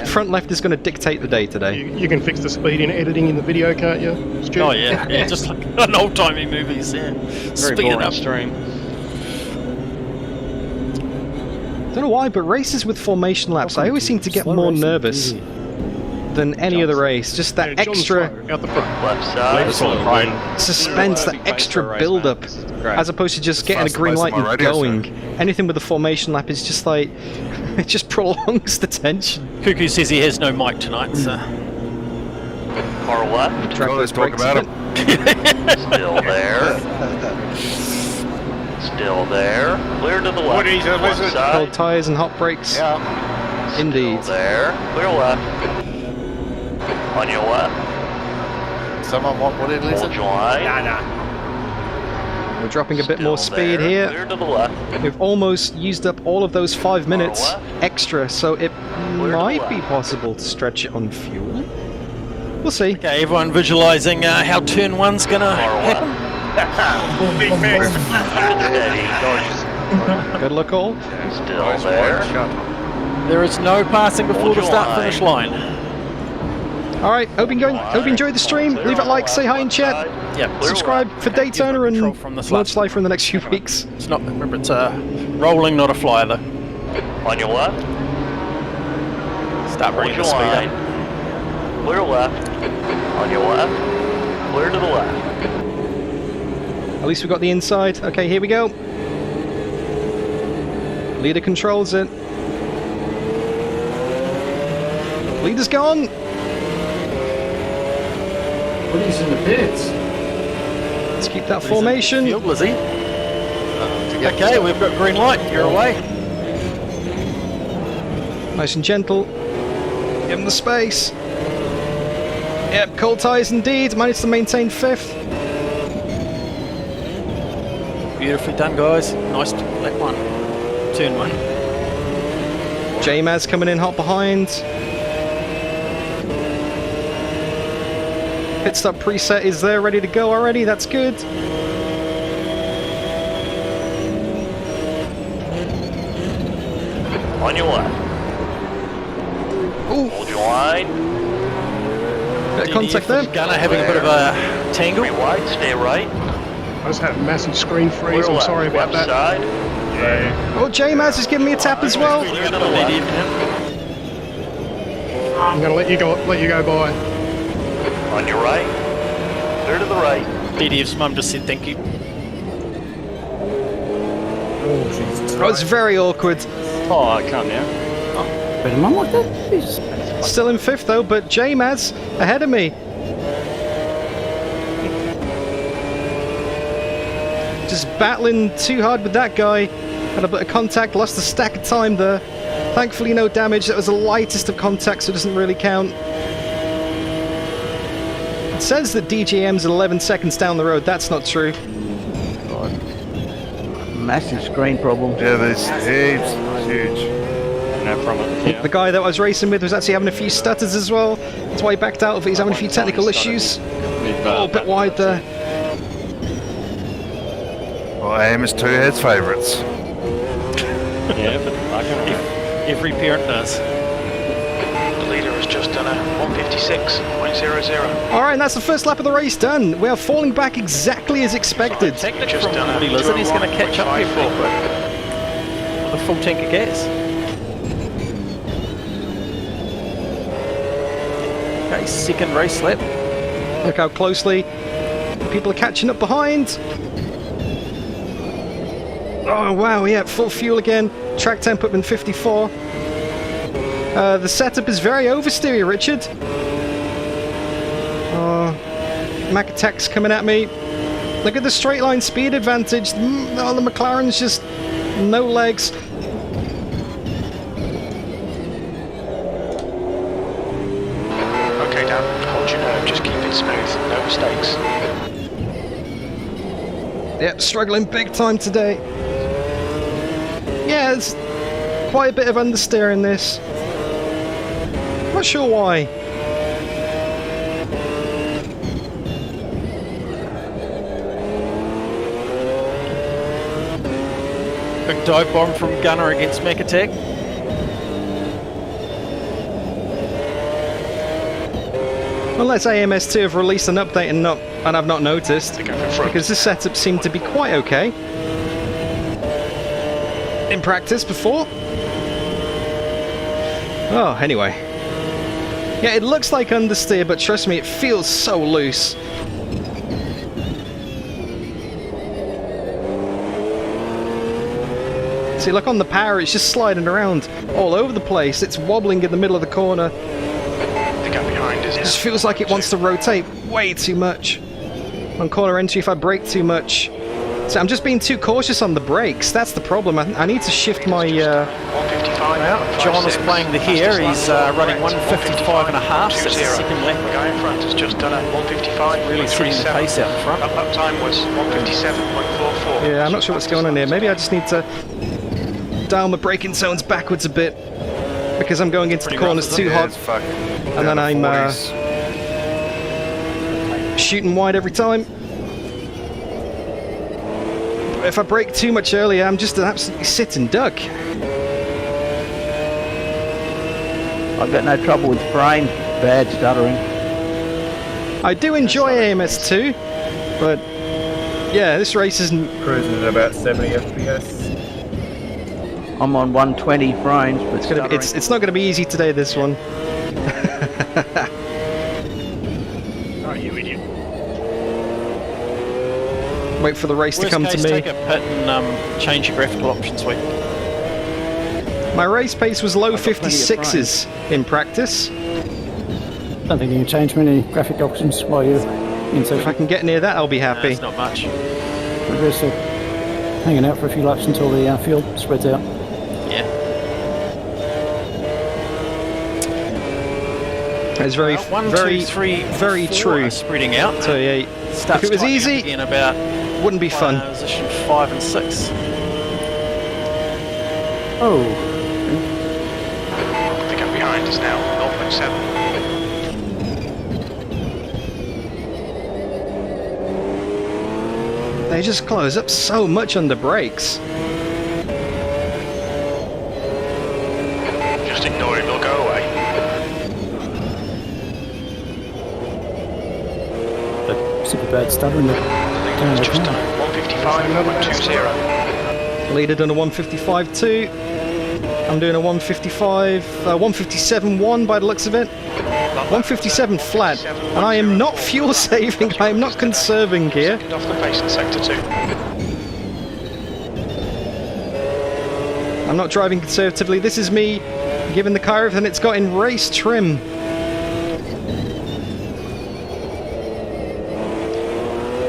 Front left is going to dictate the day today. You can fix the speed in editing in the video, can't you, Stu? Oh yeah, just like an old-timey movies, yeah. Very Speed it boring up. stream. Don't know why, but races with formation laps, I always seem to get more nervous than any other race. Just that extra Out the front. Left side. suspense, that extra build-up, as opposed to just getting a Fast green pace light on my and radio, going. Anything with the formation lap is just like, it just prolongs the tension. Cuckoo says he has no mic tonight, so Car left. Drag Well, those let's talk brakes about a him. bit. Still there. Still there. Clear to the left. Woody's a One lizard. side. Cold tyres and hot brakes. Still Indeed. there. Clear left. On your left. Someone what did Hold listen? your line. We're dropping a bit more Still speed there. here. Clear to the left. We've almost used up all of those 5 minutes left. extra, so it to the might be left. possible to stretch it on fuel. We'll see. Okay, everyone visualising how turn 1's gonna happen. Big fix. Steady. Good luck all. Still there. There is no passing before Hold the your start-finish line. Alright, hope you enjoyed the stream. Leave it a like, say hi in chat. Yeah, Subscribe for Daytona and control from this last Launch Life in the next few weeks. It's not. Remember, it's rolling, not a fly, though. On your left. Start Hold bringing your the speed line. up. Clear left. On your left. Clear to the left. At least we got the inside. Okay, here we go. Leader controls it. Leader's gone. What is in the pits? Let's keep that formation. Field, Lizzie. Okay, we've got green light. You're away. Nice and gentle. Give him the space. Yep, cold tyres indeed. Managed to maintain 5th. Beautifully done, guys. Nice lap 1. Turn 1. J-Maz coming in hot behind. Pit stop preset is there, ready to go already. That's good. On your left. Ooh, Hold your line. bit of contact there. Gunner having a bit of a tangle. Be wide. Stay right. I just had a massive screen freeze. Clear I'm left. sorry about Left that. side. Oh, J-Maz is giving me a tap as well. Clear to the left. I'm gonna let you go by. On your right. Clear to the right. DDF's mum just said thank you. Oh, Jesus. Oh, it's very awkward. Oh, I can't now. Still in 5th though, but J-Maz ahead of me. Just battling too hard with that guy. Had a bit of contact, lost a stack of time there. Thankfully no damage, that was the lightest of contacts, so it doesn't really count. It says that DJM's 11 seconds down the road, that's not true. Massive screen problem. Yeah, there's heaps. Huge. No problem. Yeah. The guy that I was racing with was actually having a few stutters as well. That's why he backed out of it, he's having a few technical issues. Oh, a bit wide there. Well, AMS2 has favourites. Yeah, but I can't. Every parent does. The leader has just done a 156.00. Alright, and that's the first lap of the race done. We are falling back exactly as expected. Technic Just from done a Woody Lizard, he's going to catch up here 201.54. real quick. With a full tank of gas. Okay, second race lap. Look how closely people are catching up behind. Oh wow, yeah, full fuel again. Track temp up in 54. The setup is very oversteery, Richard. Mac Attack's coming at me. Look at the straight line speed advantage. Oh, the McLaren's just no legs. Okay, Dan, hold your nerve, just keep it smooth, no mistakes. Yep, struggling big time today. Yeah, there's quite a bit of understeer in this. Not sure why. Big dive bomb from Gunner against Mac Attack. Unless AMS2 have released an update and I've not noticed, because this setup seemed to be quite okay in practice before. Oh, anyway. Yeah, it looks like understeer, but trust me, it feels so loose. See, look on the power, it's just sliding around all over the place. It's wobbling in the middle of the corner. The gap behind is It just feels like it wants to rotate way too much. On corner entry, if I brake too much. So I'm just being too cautious on the brakes. That's the problem. I need to shift my John is playing the here. He's running 155 and a half. So that's the second lap. The guy in front has just done a 155. Really setting the pace out in front. Lap time was 157.44. Yeah, I'm not sure what's going on here. Maybe I just need to dial my braking zones backwards a bit because I'm going into the corners too hot, and then I'm shooting wide every time. If I brake too much earlier, I'm just an absolutely sitting duck. I've got no trouble with frame, bad stuttering. I do enjoy AMS2, but yeah, this race isn't... Cruising at about 70 FPS. I'm on 120 frames, but it's not going to be easy today, this one. Oh, you idiot. Wait for the race to come to me. Take a pit and change your graphical options, wait. My race pace was low 56s in practice. I don't think you can change many graphic options while you're in session. If I can get near that, I'll be happy. It's not much. We're just hanging out for a few laps until the field spreads out. Yeah. It's very, very true. Spreading out. So yeah, if it was easy, in about wouldn't be fun. Position 5 and 6. Oh. The gap behind is now 0.7. They just close up so much under brakes. Just ignore it, they'll go away. Super bad stuttering. It's just done 155.20. Leader done a 155.2. I'm doing a 155, 157.1 by the looks of it. 157 flat, and I am not fuel saving, I am not conserving here. Second off the pace in sector 2. I'm not driving conservatively, this is me giving the car everything it's got in race trim.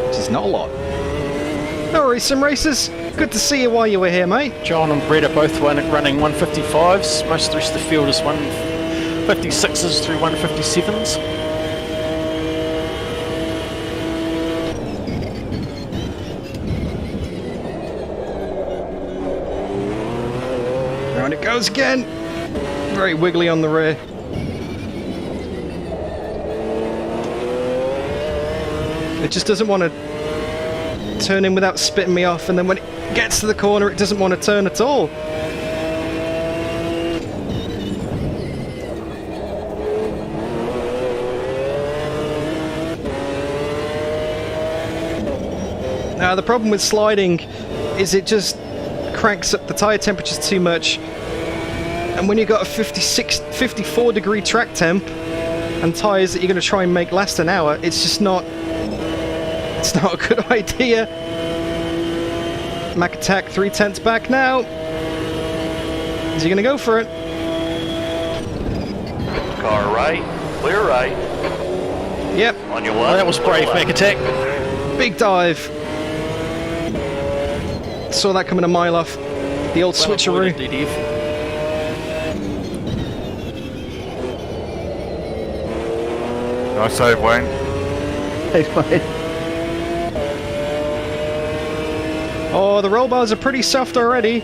Which is not a lot. No worries, sim racers. Good to see you while you were here, mate. John and Brett are both running 155s. Most of the rest of the field is 156s through 157s. Around it goes again. Very wiggly on the rear. It just doesn't want to turn in without spitting me off, and then when it gets to the corner it doesn't want to turn at all. Now the problem with sliding is it just cranks up the tyre temperatures too much, and when you've got a 54 degree track temp and tyres that you're going to try and make last an hour, it's just not... It's not a good idea. Mac attack 3/10 back now. Is he going to go for it? Car right, clear right. Yep. On your left. Well, that was brave, Mac attack. Big dive. Saw that coming a mile off. The old switcheroo. Nice save, Wayne. Thanks, mate. Oh, the roll bars are pretty soft already.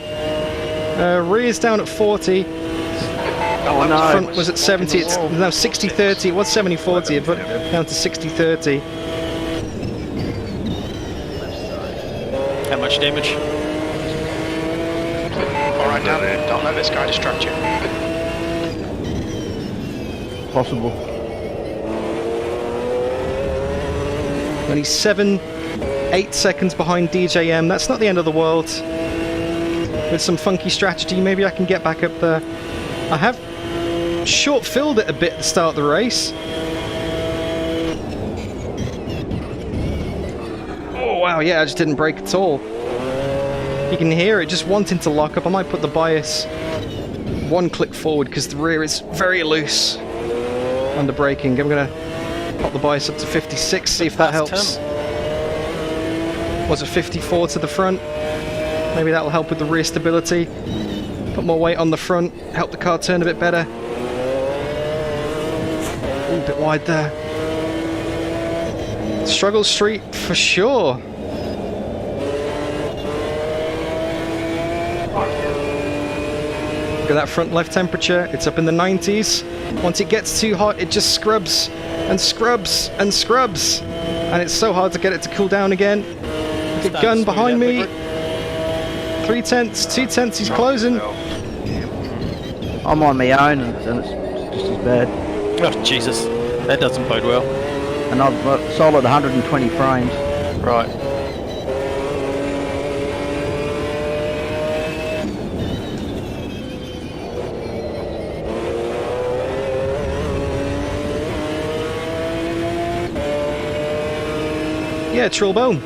Rear's down at 40. Oh no. Front was at 70. It's now 60-30. It was 70-40, but down to 60-30. How much damage? Alright, Dan, don't let this guy distract you. Possible. Only 7-8 seconds behind DJM. That's not the end of the world. With some funky strategy, maybe I can get back up there. I have short-filled it a bit at the start of the race. Oh wow, yeah, I just didn't brake at all. You can hear it just wanting to lock up. I might put the bias one click forward because the rear is very loose under braking. I'm going to pop the bias up to 56, see if that helps. Was it 54 to the front? Maybe that'll help with the rear stability. Put more weight on the front, help the car turn a bit better. Ooh, a bit wide there. Struggle street for sure. Look at that front left temperature, it's up in the 90s. Once it gets too hot, it just scrubs and scrubs and scrubs. And it's so hard to get it to cool down again. Look at Gunn behind me. 3 tenths, 2 tenths, he's closing. I'm on my own and it's just as bad. Oh, Jesus. That doesn't bode well. And I've got solid 120 frames. Right. Yeah, Trillbone.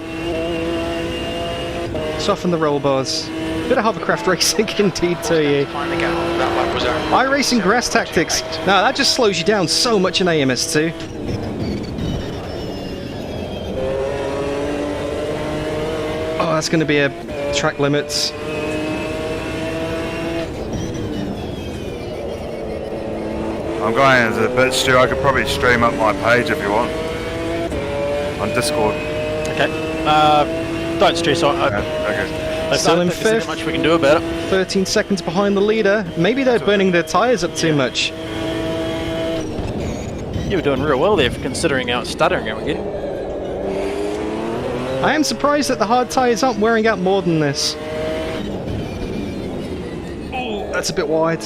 Soften the roll bars. Bit of hovercraft racing indeed to you. iRacing grass tactics. Now that just slows you down so much in AMS2. Oh, that's going to be a track limits. I'm going as a bit, Stu. I could probably stream up my page if you want. On Discord. Okay. Don't stress. Okay. Still in There's fifth. not much we can do about it. 13 seconds behind the leader. Maybe they're burning their tyres up too much. You were doing real well there for considering how stuttering it would get. I am surprised that the hard tyres aren't wearing out more than this. Oh, that's a bit wide.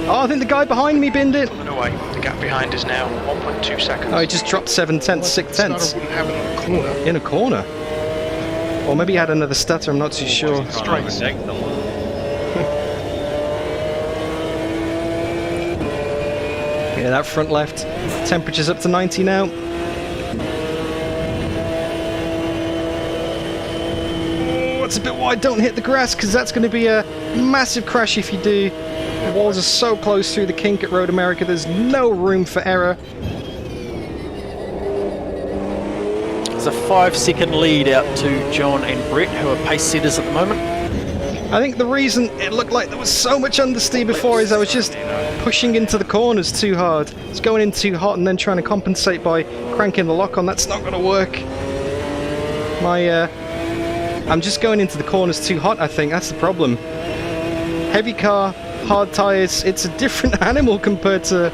Oh, I think the guy behind me binned it. Away. The gap behind is now 1.2 seconds. Oh, he just dropped 7 tenths, 6 tenths. In a corner. Or maybe he had another stutter, I'm not too sure. Yeah, that front left. Temperature's up to 90 now. Oh, it's a bit wide. Don't hit the grass, because that's going to be a massive crash if you do. The walls are so close through the kink at Road America, there's no room for error. There's a 5-second lead out to John and Brett, who are pace setters at the moment. I think the reason it looked like there was so much understeer before is I was just pushing into the corners too hard. It's going in too hot and then trying to compensate by cranking the lock on. That's not going to work. I'm just going into the corners too hot, I think. That's the problem. Heavy car, hard tyres, it's a different animal compared to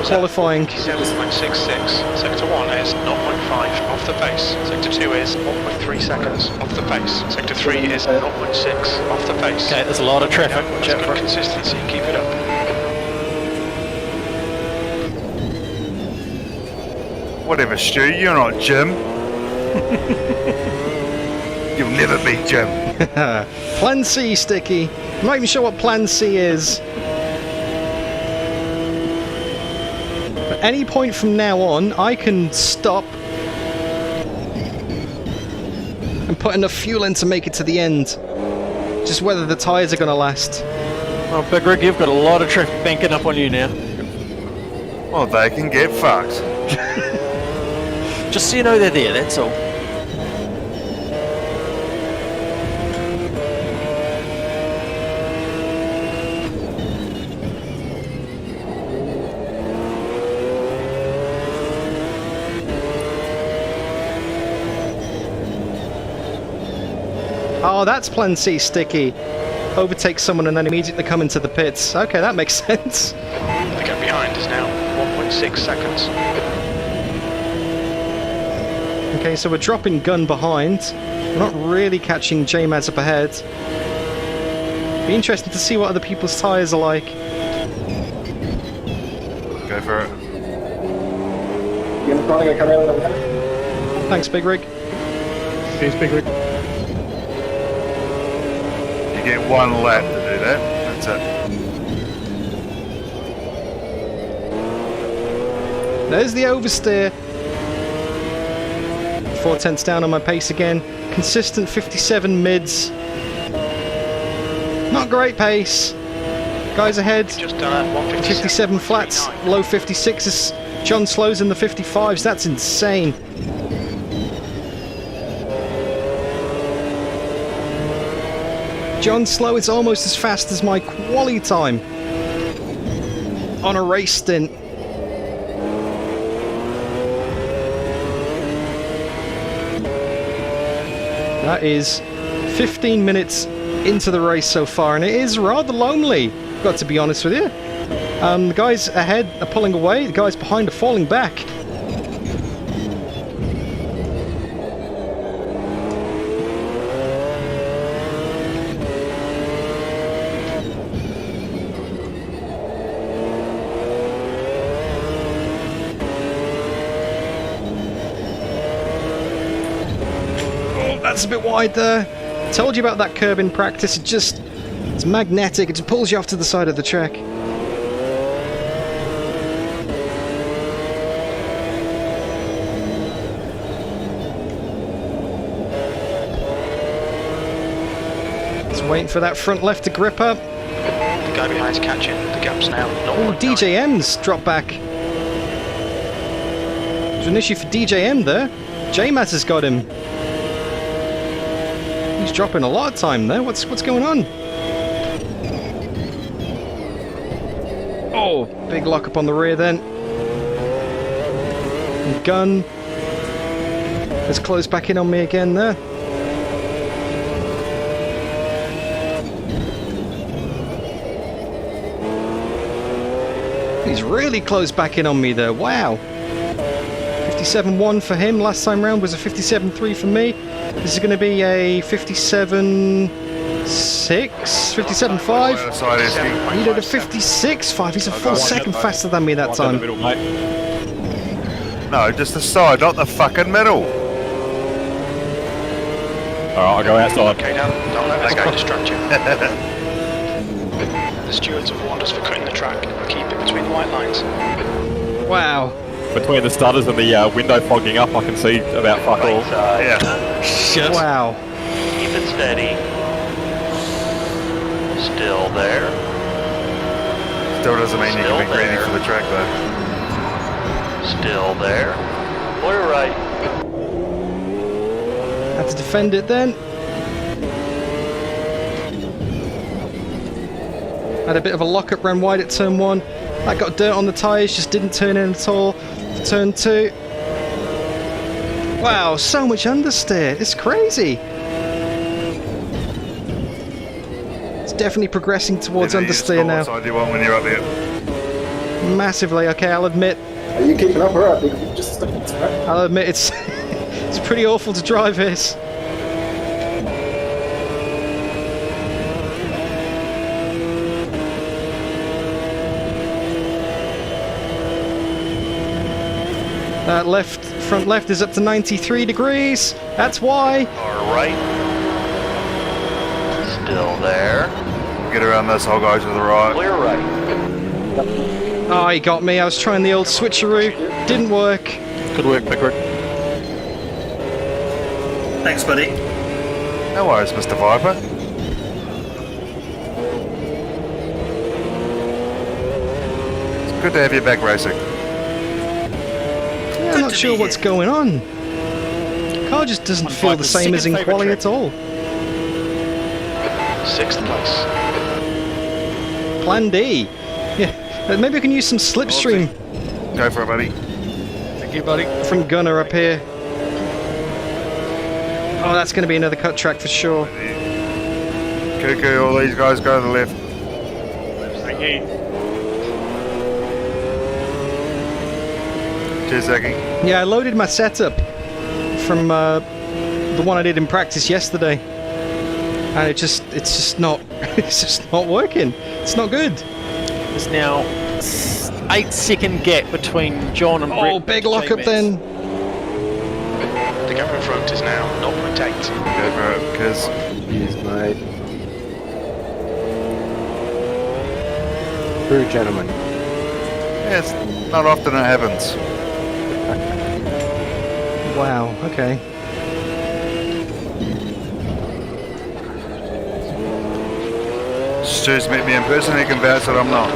qualifying. 7.66. Sector 1 is 0.5 off the pace. Sector 2 is 0.3 seconds off the pace. Sector 3 is 0.6 off the pace. Okay, there's a lot of traffic. That's good consistency. Keep it up. Whatever, Stu. You're not Jim. You'll never be Jim. Plan C, Sticky. I'm not even sure what Plan C is. At any point from now on, I can stop and put enough fuel in to make it to the end. Just whether the tyres are going to last. Well, Big Rig, you've got a lot of traffic banking up on you now. Well, they can get fucked. Just so you know they're there, that's all. Oh, that's Plan C, Sticky. Overtake someone and then immediately come into the pits. Okay, that makes sense. The gap behind is now 1.6 seconds. Okay, so we're dropping Gunn behind. We're not really catching J-Maz up ahead. Be interesting to see what other people's tyres are like. Go for it. Thanks, Big Rig. Cheers, Big Rig. You get one lap to do that. That's it. There's the oversteer. 4 tenths down on my pace again. Consistent 57 mids. Not great pace. Guys ahead. Just done at 157. 57 flats, low 56s. John Slow's in the 55s. That's insane. John Slow is almost as fast as my quali time on a race stint. That is 15 minutes into the race so far, and it is rather lonely, got to be honest with you. The guys ahead are pulling away, the guys behind are falling back. That's a bit wide there. Told you about that curb in practice. It's magnetic. It just pulls you off to the side of the track. Just waiting for that front left to grip up. The guy behind's catching the gaps now. Oh, DJM's dropped back. There's an issue for DJM there. J-Matt has got him. He's dropping a lot of time there. What's going on? Oh, big lock up on the rear then. And Gunn has closed back in on me again there. He's really closed back in on me there. Wow. 57.1 for him. Last time round was a 57.3 for me. This is going to be a 57.6, 57.5. He did a 56.5. He's a full second faster than me that time. No, just the side, not the fucking middle. Alright, I'll go outside. Okay, now, don't let that guy distract you. The stewards have warned us for cutting the track. Keep it between the white lines. Wow. Between the stutters and the window fogging up, I can see about fuck all. Yeah. Shit. Wow. Keep it steady. Still there. Still doesn't mean you can be greedy for the track though. Still there. Clear right. Had to defend it then. Had a bit of a lock-up, ran wide at turn 1. That got dirt on the tyres, just didn't turn in at all. Turn 2. Wow, so much understeer. It's crazy. It's definitely progressing towards understeer now. What side do you want when you're up here? Massively. Okay, I'll admit. Are you keeping up? Alright, just I'll admit it's it's pretty awful to drive this. That front left is up to 93 degrees. That's why. All right. Still there. Get around this, I'll go to the right. Clear right. Oh, he got me. I was trying the old switcheroo. Didn't work. Good work, Pickard. Thanks, buddy. No worries, Mr. Viper. It's good to have you back racing. I'm not sure what's going on. The car just doesn't feel the same as in quali at all. 6th place. Plan D. Yeah, maybe I can use some slipstream. Go for it, buddy. Thank you, buddy. From Gunner up here. Oh, that's going to be another cut track for sure. Cuckoo, all these guys go to the left. Thank you. Cheers, Zaki. Yeah, I loaded my setup from the one I did in practice yesterday, and it's just not working. It's not good. There's now 8-second gap between John and Brett. Oh, big lockup then. The gap in front is now 0.8. Go for it, because Yes, mate. True gentlemen. yeah, it's not often it happens. Wow. Okay. Stu's met me in person, he can vouch that I'm not.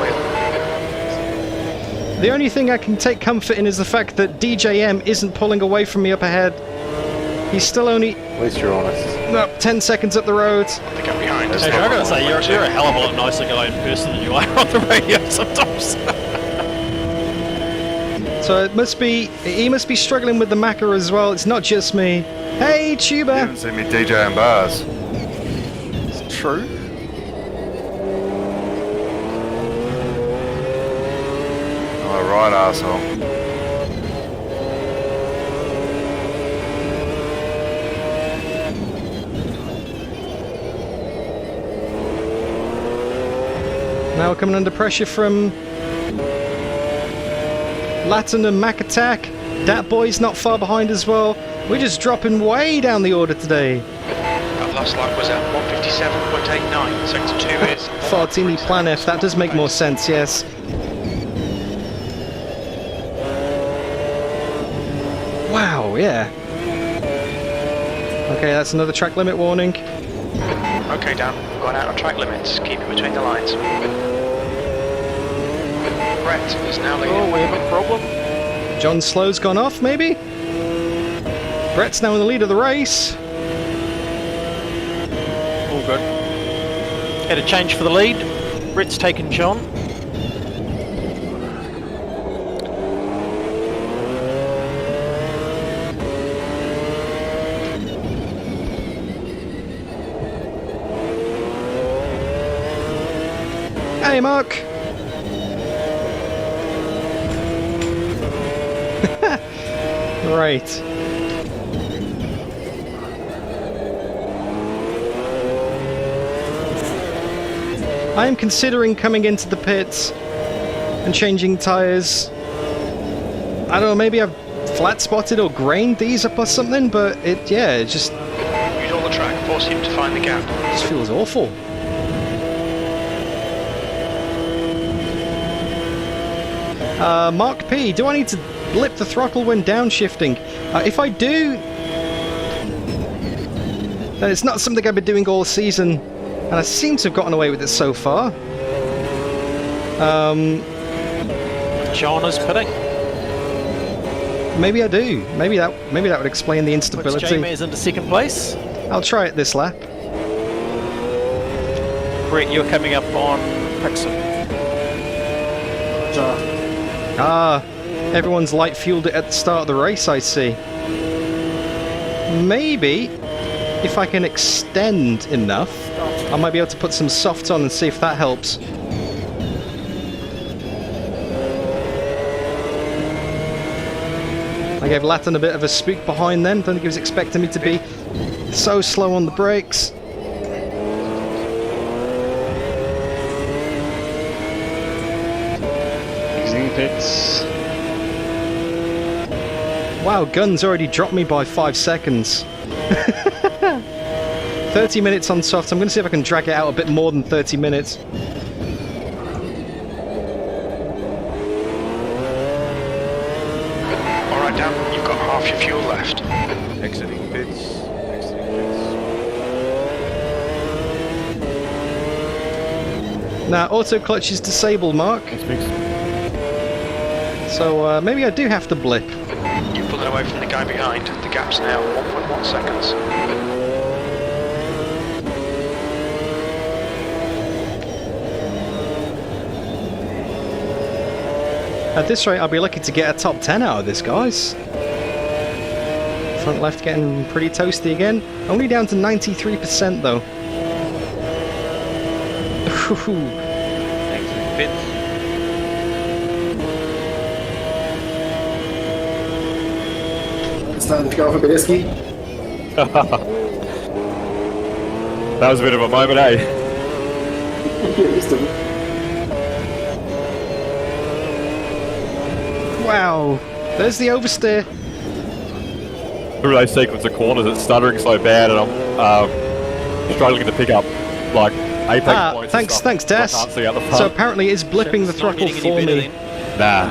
The only thing I can take comfort in is the fact that DJM isn't pulling away from me up ahead. He's still only... At least you're honest. 10 seconds up the road. They get behind. Hey, I'm going to say, you're a hell of a lot nicer guy in person than you are on the radio sometimes. So it must be... He must be struggling with the Macca as well. It's not just me. Hey, Tuba! You haven't seen me DJing bars. It's true. Oh, right, arsehole. Now we're coming under pressure from Latin and Mac Attack. Dat Boy's not far behind as well. We're just dropping way down the order today. That last lap was at 157.89. Sector 2 is... Fartini Plan F, that does make more sense, yes. Wow, yeah. Okay, that's another track limit warning. Okay, Dan, we've gone out of track limits. Keep it between the lines. Brett is now leading. Oh, we have a problem. John Slow's gone off, maybe? Brett's now in the lead of the race. All good. Had a change for the lead. Brett's taken John. Hey, Mark. Right. I am considering coming into the pits and changing tyres. I don't know, maybe I've flat spotted or grained these up or something, but it just Use all the track, force him to find the gap. just feels awful. Mark P, do I need to blip the throttle when downshifting? If I do, then it's not something I've been doing all season, and I seem to have gotten away with it so far. John is pitting. Maybe I do. Maybe that would explain the instability. Puts J-Mays into second place. I'll try it this lap. Brett, you're coming up on Pixel. Everyone's light fueled it at the start of the race, I see. Maybe if I can extend enough, I might be able to put some softs on and see if that helps. I gave Latin a bit of a spook behind then. Don't think he was expecting me to be so slow on the brakes. Exiting pits. Wow, Guns already dropped me by 5 seconds. 30 minutes on soft. I'm going to see if I can drag it out a bit more than 30 minutes. Alright, Dan, you've got half your fuel left. Exiting pits. Now, auto clutch is disabled, Mark. So maybe I do have to blip. You're pulling away from the guy behind. The gap's now 1.1 seconds. At this rate, I'll be lucky to get a top 10 out of this, guys. Front left getting pretty toasty again. Only down to 93% though. Exiting pits. It's time to go for Bidiski. That was a bit of a moment, eh? Wow, there's the oversteer. Through those sequence of corners, it's stuttering so bad, and I'm struggling to pick up like apex points. Thanks, Das. I can't see out the front. So apparently it's blipping the throttle for me. Nah.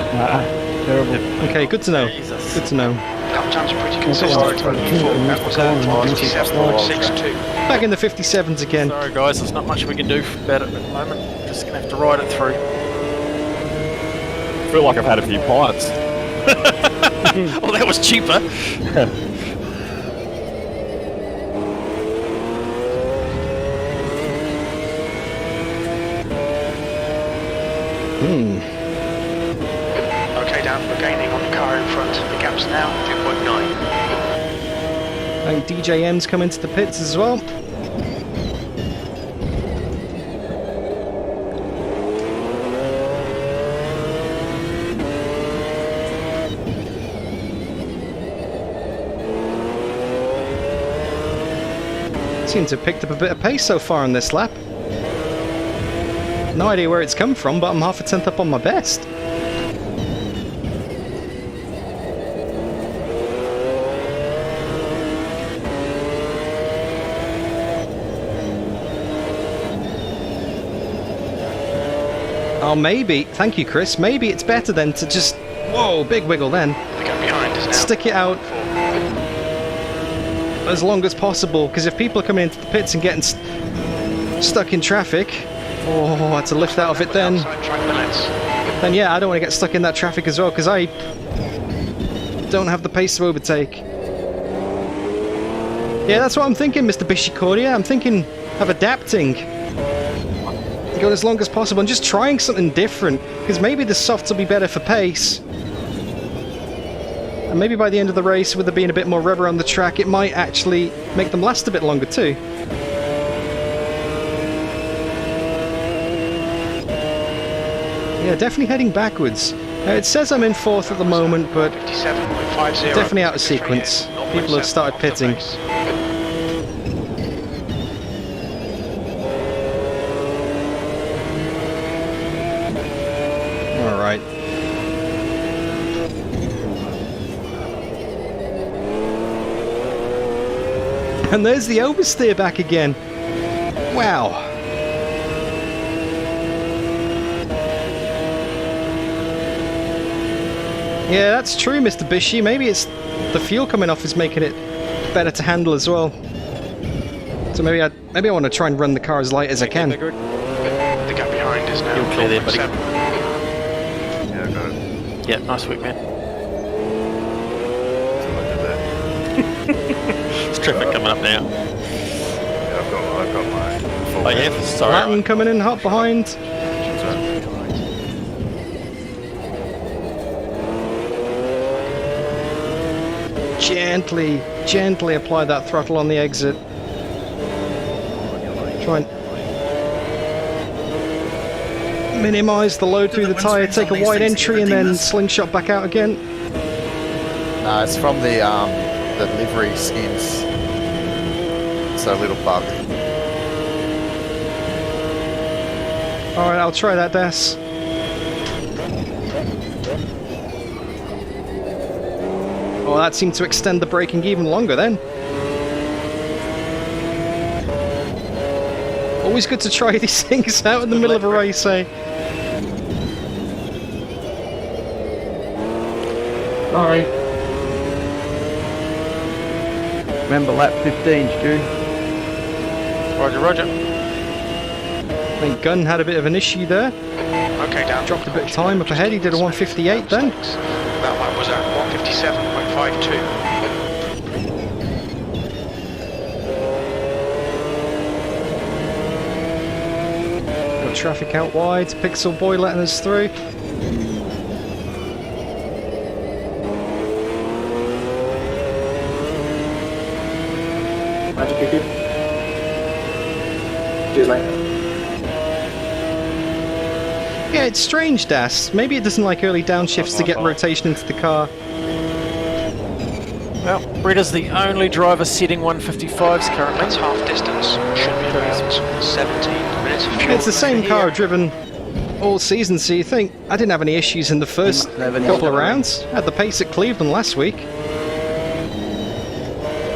Terrible. Okay, good to know. Good to know. Lap times are pretty consistent. That was at 57.62. Back in the 57s again. Sorry guys, there's not much we can do about it at the moment. Just gonna have to ride it through. feel like I've had a few pints. Well, that was cheaper. Okay, Dan, we're gaining on the car in front. The gap's now 2.9. I think DJM's come into the pits as well. Seems to have picked up a bit of pace so far on this lap. No idea where it's come from, but I'm half a tenth up on my best. Oh, maybe, thank you Chris, maybe it's better then to just, whoa, big wiggle then. The gap behind is now Stick it out as long as possible, because if people are coming into the pits and getting stuck in traffic, oh, I had to lift out of it then. Then yeah, I don't want to get stuck in that traffic as well, because I don't have the pace to overtake. Yeah, that's what I'm thinking, Mr. Bishikordia. I'm thinking of adapting. Going as long as possible and just trying something different, because maybe the softs will be better for pace. And maybe by the end of the race, with there being a bit more rubber on the track, it might actually make them last a bit longer too. Yeah, definitely heading backwards. It says I'm in 4th at the moment, but definitely out of sequence. People have started pitting. Alright. And there's the oversteer back again. Wow. Yeah, that's true, Mr. Bishy. Maybe it's the fuel coming off is making it better to handle as well. So maybe I want to try and run the car as light as I can. The gap behind is now You'll clear there, buddy. 0.7. Yeah, I got it. Yeah, nice work, man. So I did that. There's traffic coming up now. Yeah, I've got my full Oh yeah, sorry. Latin coming in hot behind. Gently apply that throttle on the exit. Try and minimise the load through the tyre, take a wide entry and then slingshot back out again. No, it's from the livery skins. It's a little bug. Alright, I'll try that, Das. Oh, that seemed to extend the braking even longer then. Always good to try these things out in the middle of a race, eh? Sorry. Remember lap 15, Stu? Roger, roger. I think Gunn had a bit of an issue there. Okay, down. Dropped a bit of time up ahead, he did a 158 then. That one was at 157.52. Got traffic out wide, Pixel Boy letting us through. Cheers, mate. Yeah, it's strange, Das. Maybe it doesn't like early downshifts to get rotation into the car. Well, Brett is the only driver setting 155s currently. That's half distance. Should be about 17 minutes of fuel. It's the same car I've driven all season, so you think I didn't have any issues in the first couple of rounds. I had the pace at Cleveland last week.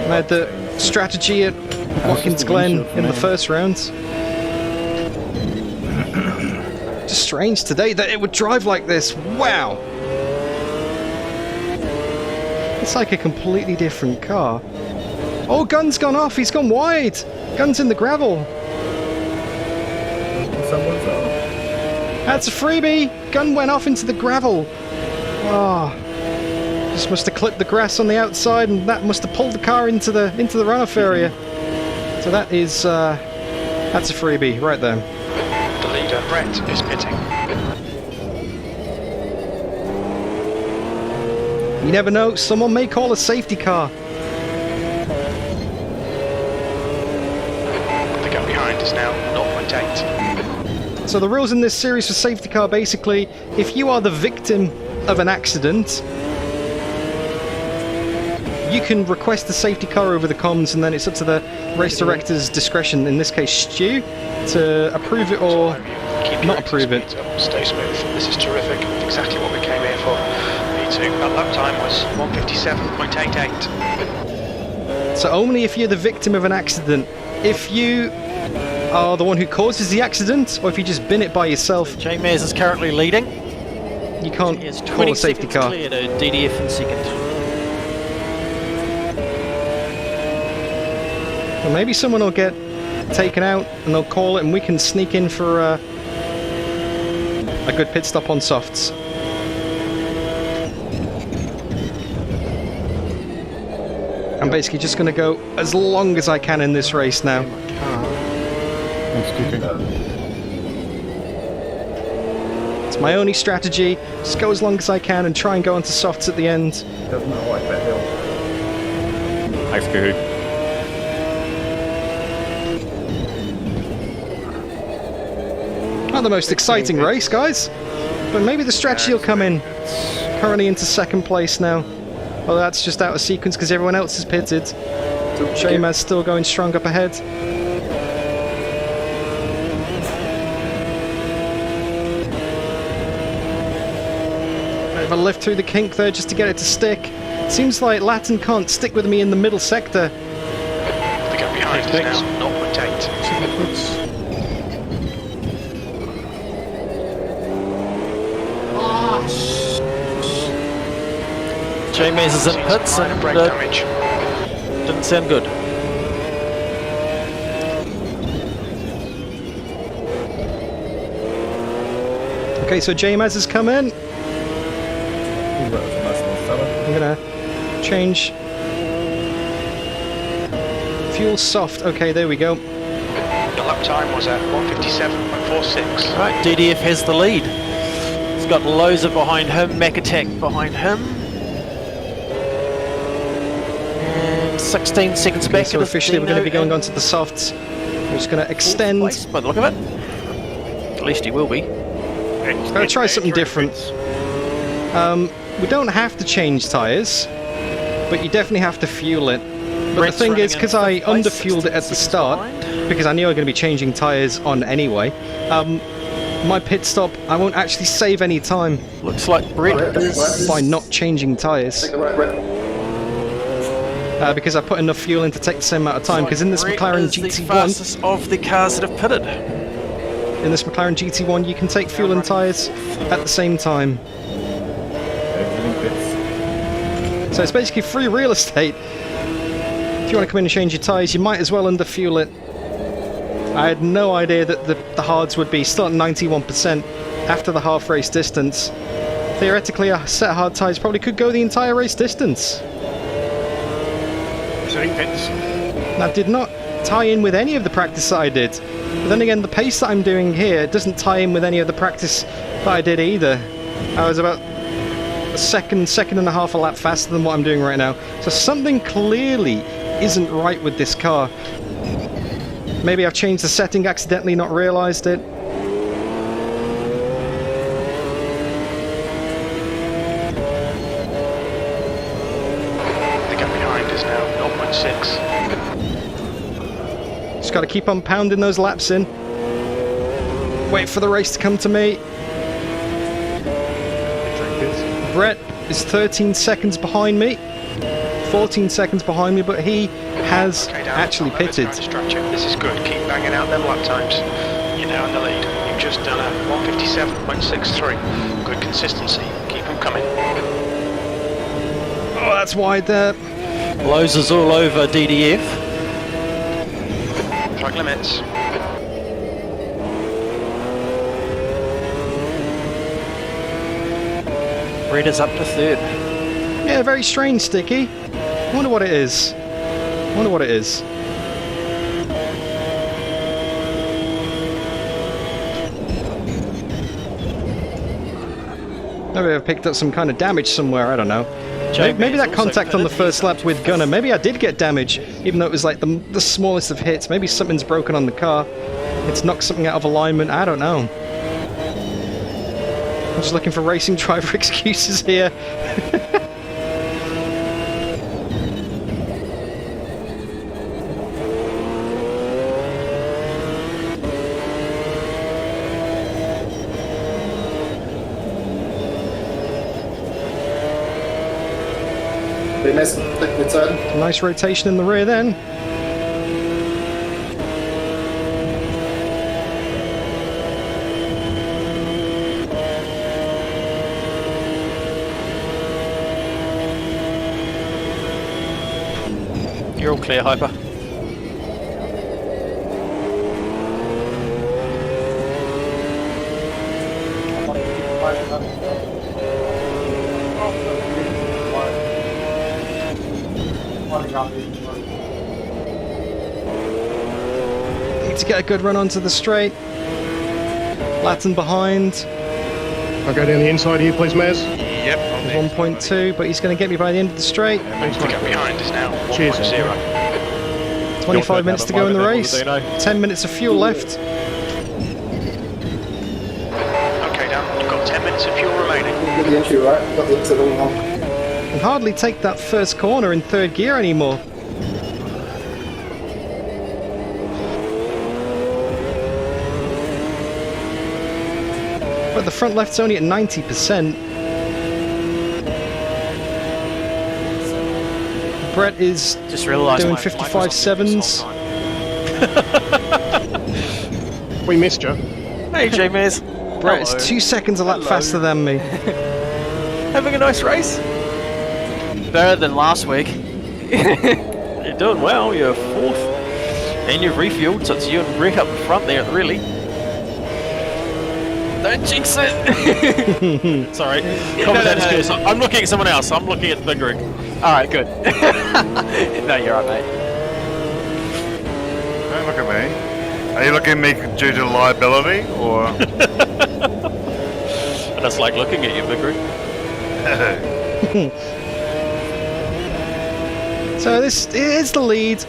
I had the strategy at Watkins Glen in the first round. Just strange today that it would drive like this. Wow! It's like a completely different car. Oh, Gunn's gone off. He's gone wide. Gunn's in the gravel. That's a freebie! Gun went off into the gravel. Oh, just must have clipped the grass on the outside, and that must have pulled the car into the runoff area. So that is that's a freebie right there. The leader, Brett, is pitting. You never know, someone may call a safety car. The gap behind is now 0.8. So the rules in this series for safety car, basically, if you are the victim of an accident, you can request the safety car over the comms, and then it's up to the race director's discretion, in this case Stu, to approve it or not approve it. Stay smooth. This is terrific. Exactly what we came here for. Me2. That lap time was 1:57.88. So only if you're the victim of an accident. If you are the one who causes the accident, or if you just bin it by yourself, J-Maz is currently leading. You can't He has call 20 a safety seconds car. clear to DDF in second. Well, maybe someone will get taken out and they'll call it, and we can sneak in for a good pit stop on softs. I'm basically just going to go as long as I can in this race now. It's my only strategy. Just go as long as I can and try and go onto softs at the end. Thanks, Kuhu. Not the most exciting race, guys, but maybe the strategy will come in. Currently into second place now. Well, that's just out of sequence because everyone else is pitted. J-Maz still going strong up ahead. Bit of a lift through the kink there just to get it to stick. Seems like Latin can't stick with me in the middle sector. The gap behind is now 0.8. J-Maz is in pits and brake damage. didn't sound good. Okay, so J-Maz has come in. I'm gonna change fuel soft. Okay, there we go. The lap time was at 1:57.46. Right, DDF has the lead. He's got Loza behind him, Mac Attack behind him. And 16 seconds back. So officially we're going to be going on to the softs. We're just going to extend. Place, by the look of it. At least he will be. Going to try something different. We don't have to change tyres, but you definitely have to fuel it. But the thing is, because I underfueled it at the start, because I knew I was going to be changing tyres on anyway, my pit stop, I won't actually save any time. Looks like Brett is by not changing tyres. Because I put enough fuel in to take the same amount of time, because in this McLaren the GT1, fastest of the cars that have pitted. in this McLaren GT1 you can take fuel and tyres at the same time. So it's basically free real estate. If you want to come in and change your tyres, you might as well underfuel it. I had no idea that the hards would be still at 91% after the half race distance. Theoretically, a set of hard tyres probably could go the entire race distance. That did not tie in with any of the practice that I did. But then again, the pace that I'm doing here doesn't tie in with any of the practice that I did either. I was about a second and a half a lap faster than what I'm doing right now. So something clearly isn't right with this car. Maybe I've changed the setting accidentally, not realised it. The gap behind is now 0.6. Just got to keep on pounding those laps in. Wait for the race to come to me. Brett is 13 seconds behind me. 14 seconds behind me, but he has actually pitted. This is good. Keep banging out them lap times. You're now in the lead. You've just done a 1:57.63. Good consistency. Keep them coming. Oh, that's wide there. Loza's all over DDF. Track limits. Brett is up to third. Yeah, very strange, Sticky. I wonder what it is. Maybe I've picked up some kind of damage somewhere, I don't know. Maybe that contact on the first lap with Gunner, maybe I did get damage, even though it was like the smallest of hits. Maybe something's broken on the car. It's knocked something out of alignment, I don't know. I'm just looking for racing driver excuses here. Nice rotation in the rear then. You're all clear, Hyper. Need to get a good run onto the straight. Latin behind. I'll go down the inside here, please, Maz. Yep. 1.2, but he's going to get me by the end of the straight. Need to get behind us now. Cheers. 1.0. 25 minutes to go in the race. 10 minutes of fuel left. Okay, Dan. You've got 10 minutes of fuel remaining. Can hardly take that first corner in third gear anymore. But the front left's only at 90%. Brett is just realised doing 55.7s. We missed you. Hey, J-Maz. Brett is 2 seconds a lap faster than me. Having a nice race. Better than last week. You're doing well. You're fourth, and you've refueled, so it's you and Brett up the front there, really. Don't jinx it. Sorry. No, I'm looking at someone else. I'm looking at Big Rig. All right, good. No, you're right, mate. Don't look at me. Are you looking at me due to liability, or? I just like looking at you, Big Rig. So this is the lead.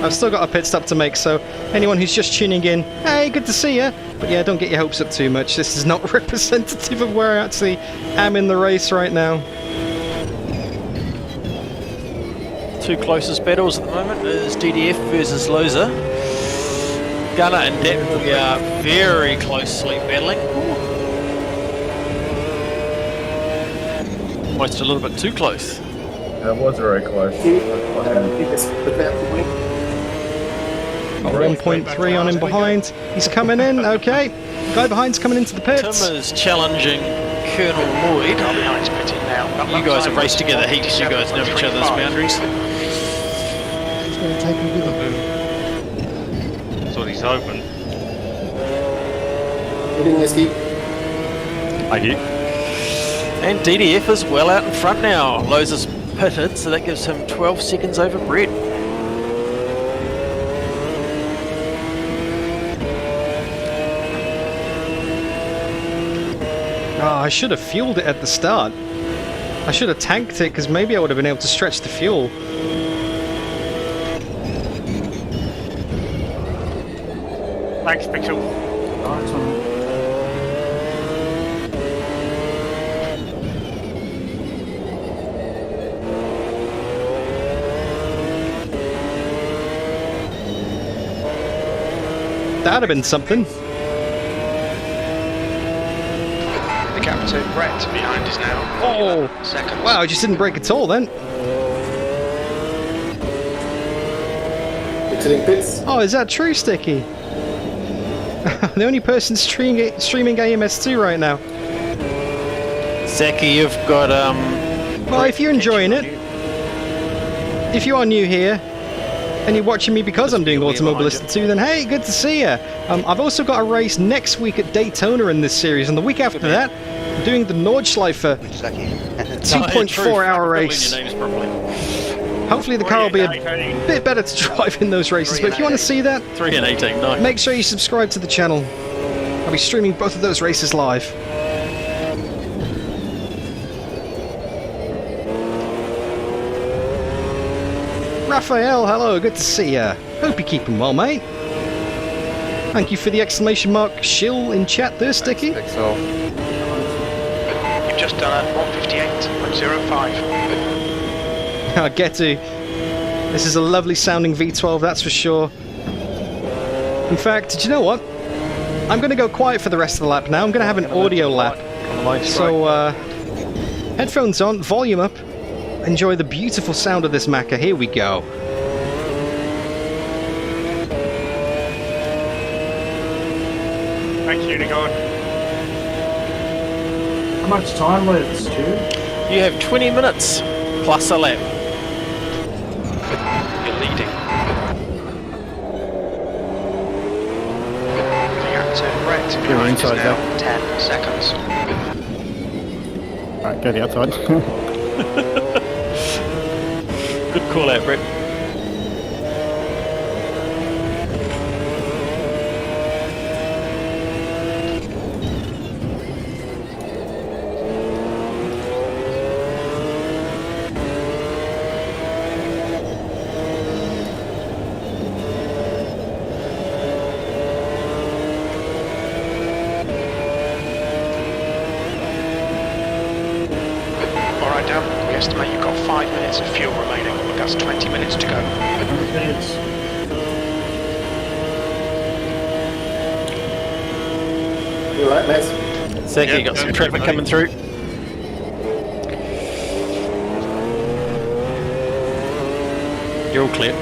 I've still got a pit stop to make, so anyone who's just tuning in, hey, good to see you. But yeah, don't get your hopes up too much. This is not representative of where I actually am in the race right now. Two closest battles at the moment is DDF versus Loza. Gunner and Depp, we are very closely battling. Almost a little bit too close. That was very close. 1.3 on him behind. He's coming in, okay. Guy behind's coming into the pits. Tim is challenging Colonel Lloyd. Behind pitting now. You guys have raced together heaps, you guys know each other's boundaries. He's going to take me with him. So he's open. Thank you. And DDF is well out in front now. Lowe's is pitted, so that gives him 12 seconds over Brett. Oh, I should have fueled it at the start. I should have tanked it, because maybe I would have been able to stretch the fuel. Thanks, Pixel. That'd have been something. The captain, Brett, behind us now. Oh, seconds. Wow, I just didn't break at all then. Oh, is that true, Sticky? The only person streaming AMS2 right now. Zaki, you've got Well, if you're enjoying it, if you are new here, and you're watching me because I'm doing Automobilista 2, then hey, good to see you. I've also got a race next week at Daytona in this series, and the week after that, We're doing the Nordschleife 2.4-hour race. Hopefully the car will be a bit better to drive in those races, but if you want to see that, 3 and 18, no. make sure you subscribe to the channel. I'll be streaming both of those races live. Raphael, hello, good to see ya. Hope you're keeping well, mate. Thank you for the exclamation mark shill in chat there, Sticky. You've just done a 158.05. I'll get to. This is a lovely sounding V12, that's for sure. In fact, did you know what? I'm going to go quiet for the rest of the lap now. I'm going to have an audio lap. So, headphones on, volume up. Enjoy the beautiful sound of this Macca. Here we go. Thank you, Unicorn. How much time left, Stu? You have 20 minutes plus a lap. You're leading. The outside red behind is now 10 seconds. Alright, go the outside. Good call out, Brett. Alright, Dan, we estimate you've got 5 minutes of fuel remaining. That's 20 minutes to go. You alright, Les? Second, you got some traffic coming through. You're all clear.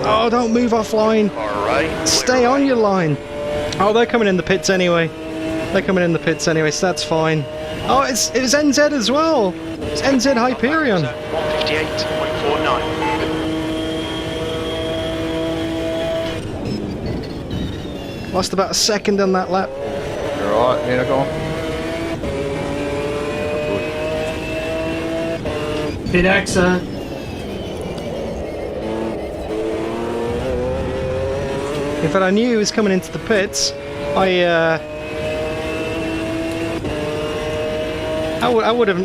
Oh, don't move offline. Alright. Stay on your line. Oh, they're coming in the pits anyway. They're coming in the pits anyway, so that's fine. Oh, it was NZ as well. It's NZ Hyperion. 158.49. Lost about a second on that lap. You're alright, Unicorn? Pit exit. In fact, I knew he was coming into the pits. I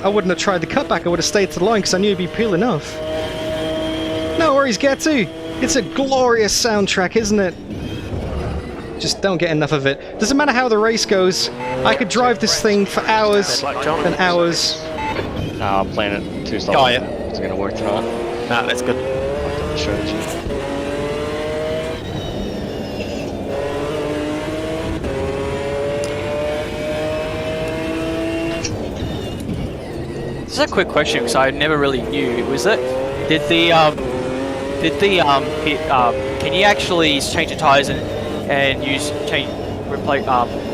wouldn't have tried the cutback. I would have stayed to the line because I knew he'd be peeling off. No worries, get to. It's a glorious soundtrack, isn't it? Just don't get enough of it. Doesn't matter how the race goes. I could drive this thing for hours and hours. Nah, I'm playing it 2 stops. Oh, yeah. It's gonna work tonight. Nah, that's good. Strategy. This is a quick question because I never really knew. Was it? Can you actually change the tires and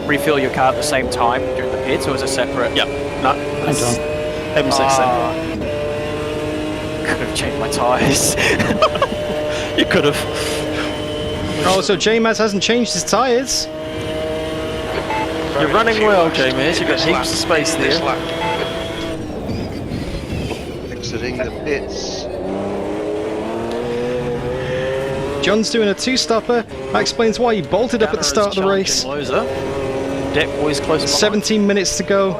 refill your car at the same time during the pits, or is it separate? Yep. No. It was the same. Could have changed my tires. You could have. Oh, so J-Maz hasn't changed his tyres. You're running well, J-Maz. You've got heaps of space there. Exiting the pits. John's doing a 2-stopper. That explains why he bolted up at the start of the race. Deck boys close behind. 17 minutes to go.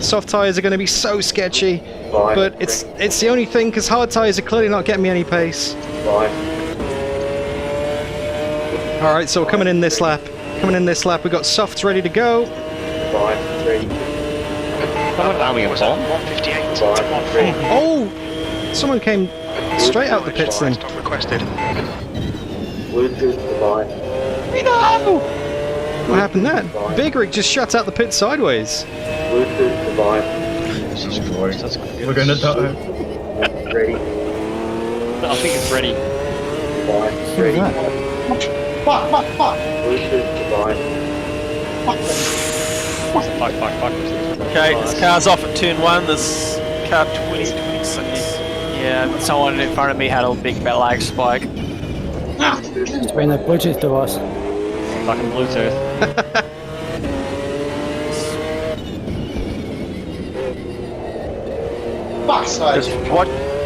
Soft tyres are going to be so sketchy, but it's the only thing because hard tyres are clearly not getting me any pace. Alright, so we're coming in this lap. We've got softs ready to go. 5, 3. Oh! Someone came straight out the pits then. Requested. No! What happened then? Big Rig just shut out the pit sideways. Jesus Christ, that's good. We're gonna die. Ready. I think it's ready. 5, 3. Fuck. Okay, this car's off at turn 1. There's car 2026. Yeah, someone in front of me had a big lag spike. It's been a Bluetooth device. Fucking Bluetooth.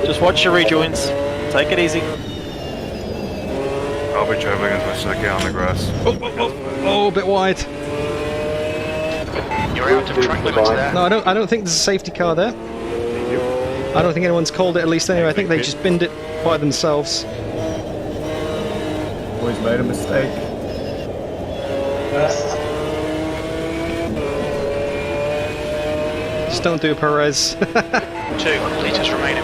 Just watch your rejoins. Take it easy. I'll be travelling as much as I can on the grass. Oh, a bit wide. You're out of track limits there. No, I don't think there's a safety car there. I don't think anyone's called it, at least anyway. I think they just binned it by themselves. Always made a mistake. Just don't do a Perez. 2 litres remaining.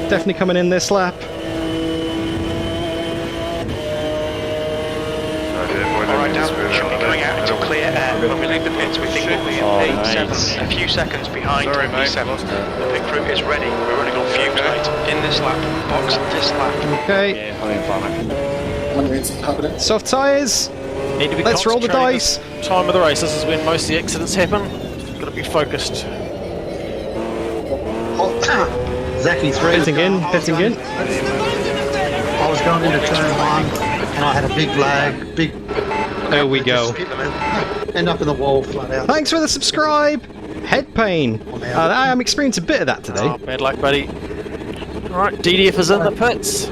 Definitely coming in this lap. Alright, Dan, should be going out into clear air when we leave the pits. We think we'll be in P7, a few seconds behind P7. The pit crew is ready. We're running on fumes, mate. In this lap, box this lap. Okay. Soft tyres. Need to be Let's roll the dice. Time of the race. This is when most of the accidents happen. Got to be focused. Exactly 3. Pitting in. I was going into turn 1 and I had a big lag, There we go. End up in the wall flat out. Thanks for the subscribe. Head pain. I am experiencing a bit of that today. Oh, bad luck, buddy. Alright, DDF is in the pits.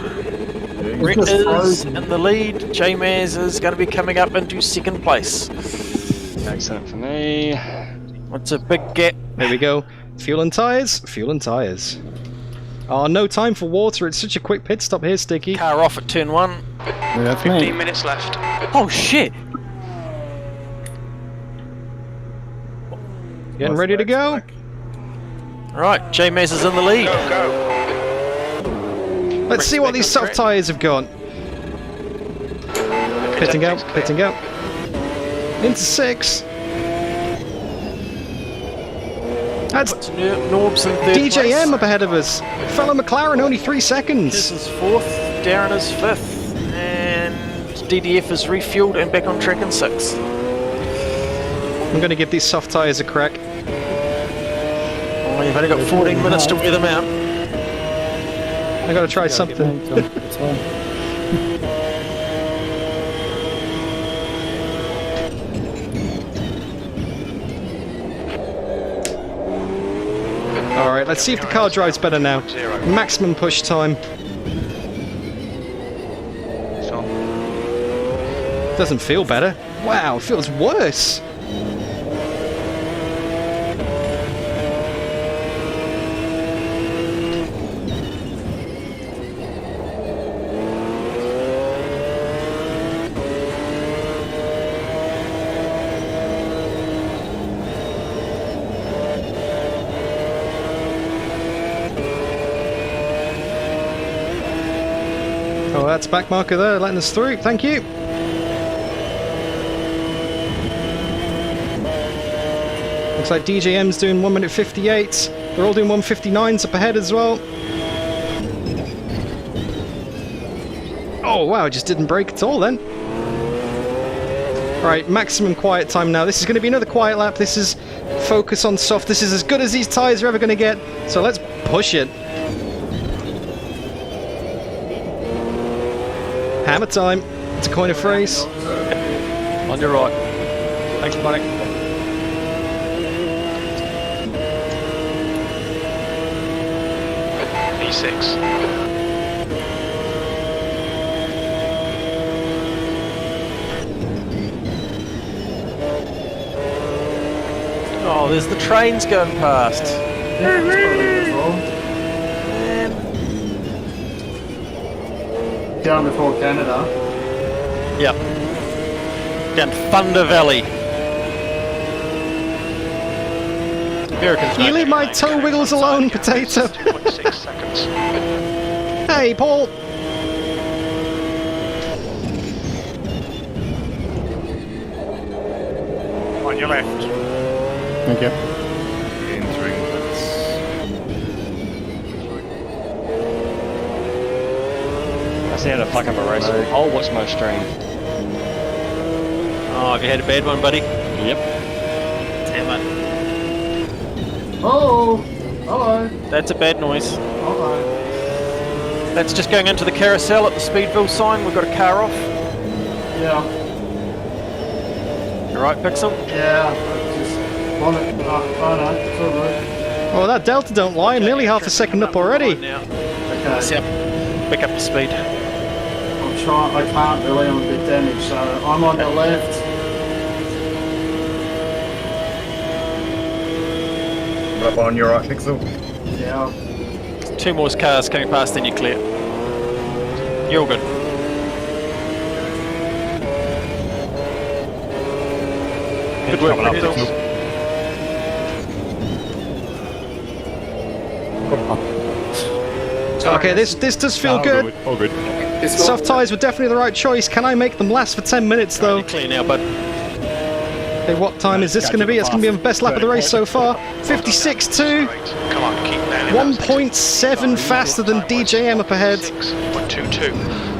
Rick is in the lead. J-Maz is going to be coming up into second place. Excellent for me. What's a big gap? There we go. Fuel and tyres. Fuel and tyres. Oh, no time for water. It's such a quick pit stop here, Sticky. Car off at turn 1. That's 15 me. minutes left. Oh shit! Getting ready to go. Alright, J-Maz is in the lead. Go. Let's see what these soft tyres have got. Pitting out. Pitting out. Into 6. That's Norbs in third DJM place. up ahead of us. Fellow McLaren only 3 seconds. This is 4th, Darren is 5th, and DDF is refueled and back on track in 6th. I'm going to give these soft tyres a crack. Oh, you've only got 14 minutes to wear them out. I got to try something. Alright, let's see if the car drives better now. Maximum push time. Doesn't feel better. Wow, it feels worse. Oh, that's back marker there, letting us through. Thank you. Looks like DJM's doing 1 minute 58. They're all doing 1:59s up ahead as well. Oh wow, it just didn't break at all then. Right, maximum quiet time now. This is going to be another quiet lap. This is focus on soft. This is as good as these tyres are ever going to get. So let's push it. Hammer time. It's a coin of phrase. On your right. Thanks, buddy. P6. Oh, there's the trains going past. Down before Canada. Yep. Down Thunder Valley. Americans You don't leave my toe wiggles alone, potato. 2.6 seconds. Hey, Paul. On your left. Thank you. Entering pits. I see how to fuck up a race. Oh, what's my stream? Oh, have you had a bad one, buddy? Yep. Damn it. Oh! Hello. That's a bad noise. Hello. That's just going into the carousel at the Speedville sign. We've got a car off. Yeah. You right, Pixel? Yeah. Just want it. Oh no, it's all right. Oh, that Delta don't lie. I'm nearly half a second up already. Okay. Yep. Pick up the speed. I'm trying. I can't really. I'm a bit damaged, so I'm on the left. Up on your right, Pixel. Yeah. 2 more cars coming past, then you're clear. You're all good. Good work, Pixel. Okay, this does feel good. All good. Soft tyres were definitely the right choice. Can I make them last for 10 minutes though? You're clear now, bud. Okay, what time is this going to be? It's going to be the best lap of the race so far. 56.2. Come on, keep nailing that. 1.7 faster than DJM up ahead. 6.22.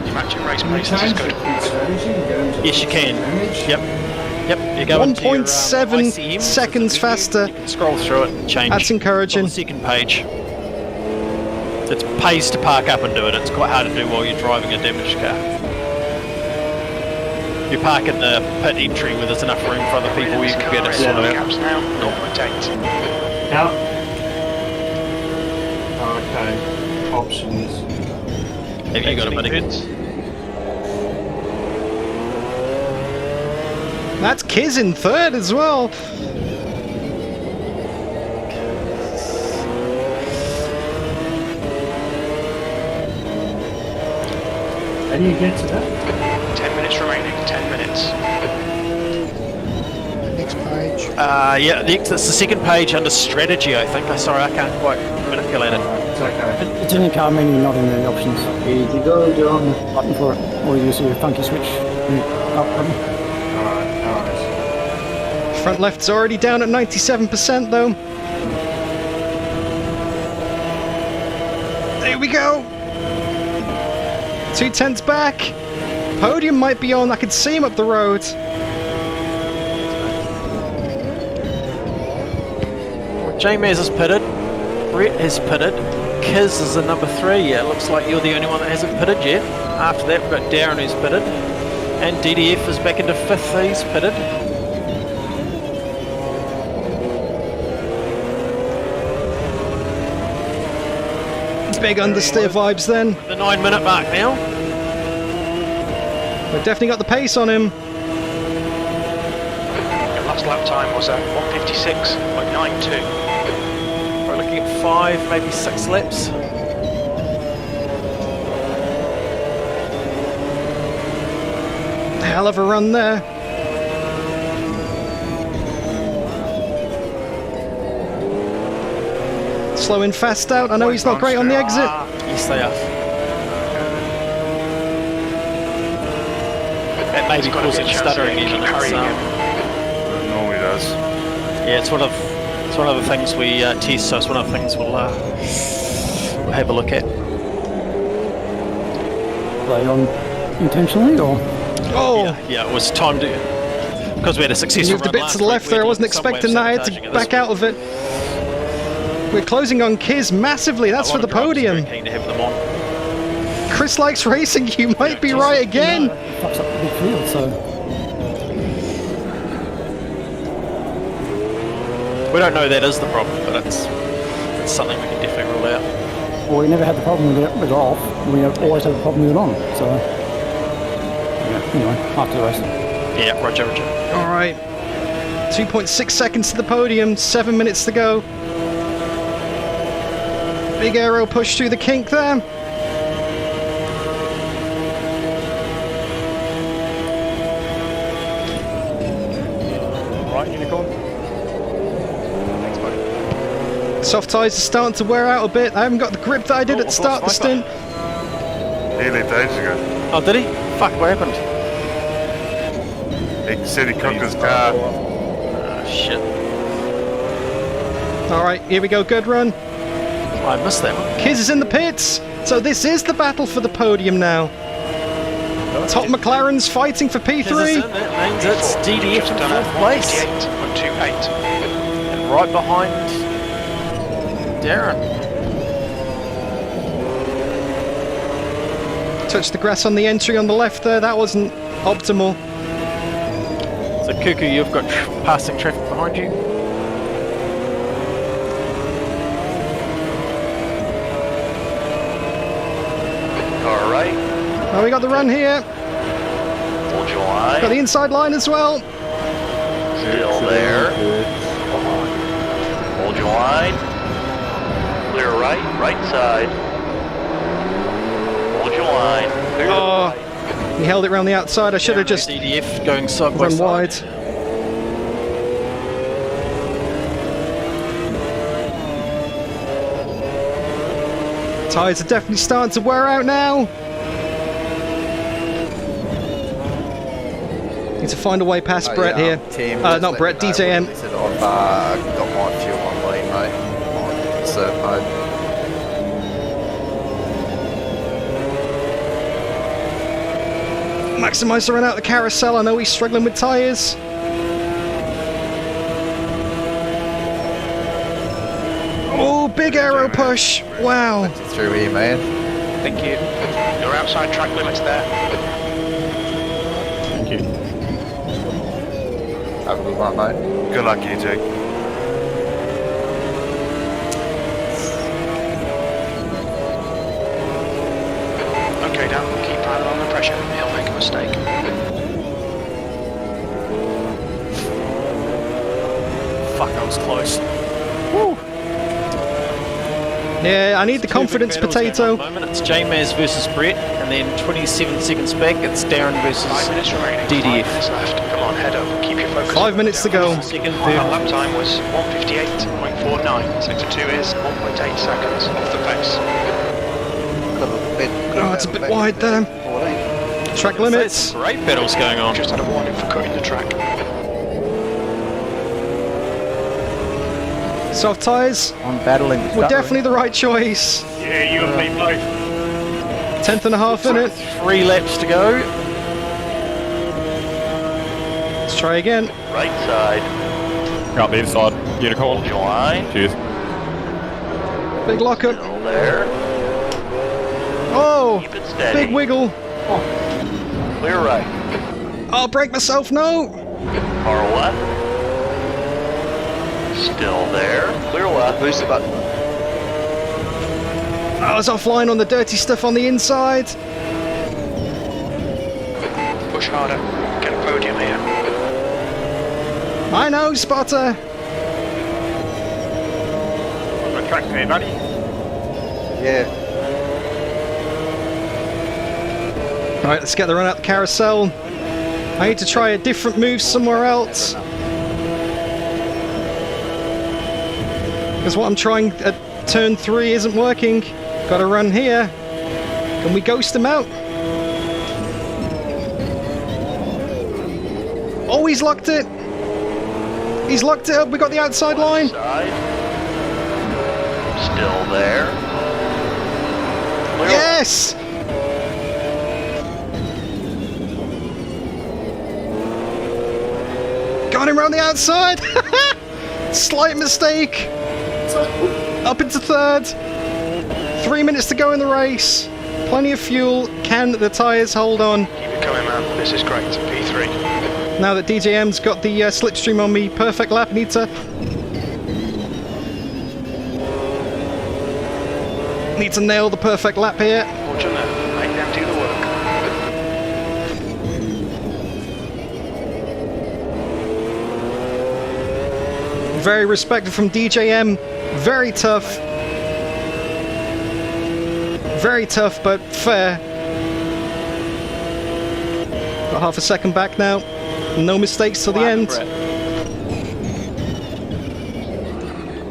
Your matching race pace is good. Yes, you can. Yep. Yep, you're going to your, 1.7 ICM, seconds faster. You can scroll through it and change. That's encouraging. On the second page. It pays to park up and do it. It's quite hard to do while you're driving a damaged car. You park at the pit entry where there's enough room for other people, you can get it sorted out. Gaps now, 0.8. Yeah. Okay. Options. Have you got a minute? That's Kiz in third as well. How do you get to that? 10 minutes remaining, 10 minutes. Next page. Yeah, it's the second page under strategy, I think. Sorry, I can't quite manipulate it. It's okay. It's in the car menu, not in the options. Easy go, John. Button for it. Or you see a funky switch. Up button. Alright. Front left's already down at 97% though. There we go. 2 tenths back. Podium might be on. I can see him up the road. J-Maz is pitted. Brett is pitted. Kiz is the number 3. Yeah, it looks like you're the only one that hasn't pitted yet. After that, we've got Darren who's pitted. And DDF is back into 5th. He's pitted. Big understeer vibes then. The 9-minute mark now. We've definitely got the pace on him. Your last lap time was 1:56.92. We're looking at 5, maybe 6 laps. Hell of a run there. Slowing fast out. I know he's not great on the exit. Yes, they are. That may be causing stuttering even. It normally does. Yeah, it's one of the things we test, so it's one of the things we'll have a look at. Are they on intentionally or? Oh! Yeah, it was time to, because we had a successful Moved a bit to the left there. I wasn't expecting that. I had to back out of it. We're closing on Kiz massively. That's for the podium. Keen to have them on. Chris likes racing. You might be right again. Fucks up the big field, so. We don't know that is the problem, but it's something we can definitely rule out. Well, we never had the problem with it off. We always have the problem with it on. So. Yeah, anyway, after the race. Yeah, Roger. All right. 2.6 seconds to the podium. 7 minutes to go. Big aero push through the kink there. Right, Unicorn. Thanks, buddy. Soft tyres are starting to wear out a bit. I haven't got the grip that I did at the start of the stint. He left ages ago. Oh, did he? Fuck, what happened? He said he cooked his car. Shit. All right, here we go. Good run. I missed that one. Kiz is in the pits. So this is the battle for the podium now. Top McLaren's fighting for P3. That means it's DDF in 4th place. 1:28. And right behind Darren. Touched the grass on the entry on the left there. That wasn't optimal. So Cuckoo, you've got passing traffic behind you. Car right. Oh, we got the run here. Hold your line. Got the inside line as well. Still there. Hold your line. Clear right, right side. Hold your line. Clear Oh, he held it around the outside. I should have just DDF going side by run side. wide. Tyres are definitely starting to wear out now. Need to find a way past Brett here. Team, not Brett, DJM. I've got my fuel on lean, mate. On conserve mode. Maximise the run out the carousel. I know he's struggling with tyres. Oh, big aero push. Wow. Through here, man. Thank you. You're outside track limits there. Thank you. Have a good one, mate. Good luck, you two. Okay, Dan, keep piling on the pressure. He'll make a mistake. Fuck, that was close. Yeah, I need the confidence potato. At the moment, it's J-Maz versus Brett, and then 27 seconds back, it's Darren versus 5 minutes remaining. 5 DDF. minutes left. Come on, head up. Keep your focus. 5 minutes to go. Second, Our third. lap time was 1:58.49. Sector 2 is 1.8 seconds off the pace. Oh, it's a bit wide there. Track limits. Great battles going on. Just had a warning for cutting the track. Soft tyres I'm battling. were definitely the right choice. Yeah, you and me both. 10th and a half in it. 3 laps to go. Let's try again. Right side. Out the inside. Unicorn. Hold your line. Cheers. Big lockup. Still there. Oh, Keep it steady. big wiggle. Clear right. I'll break myself, no. Car left. Still there. Clear left. Boost the button. I was offline on the dirty stuff on the inside. Push harder. Get a podium here. I know, spotter. On the track there, buddy. Yeah. Right, let's get the run out the carousel. I need to try a different move somewhere else. Because what I'm trying at turn 3 isn't working. Got to run here. Can we ghost him out? Oh, he's locked it. He's locked it up. We got the outside line. Side. Still there. Clear Yes! Got him around the outside. Slight mistake. Up into 3rd. 3 minutes to go in the race. Plenty of fuel. Can the tyres hold on? Keep it coming, man. This is great. P3. Now that DJM's got the slipstream on me, perfect lap. Need to nail the perfect lap here. Fortunate. Make them do the work. Very respected from DJM. Very tough. Very tough, but fair. Got half a second back now. No mistakes till the end.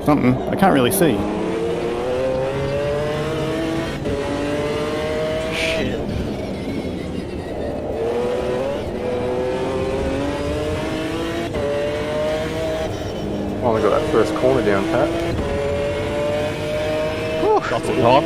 Something. I can't really see. Shit. Oh, we got that first corner down, Pat. Whew. Got some time.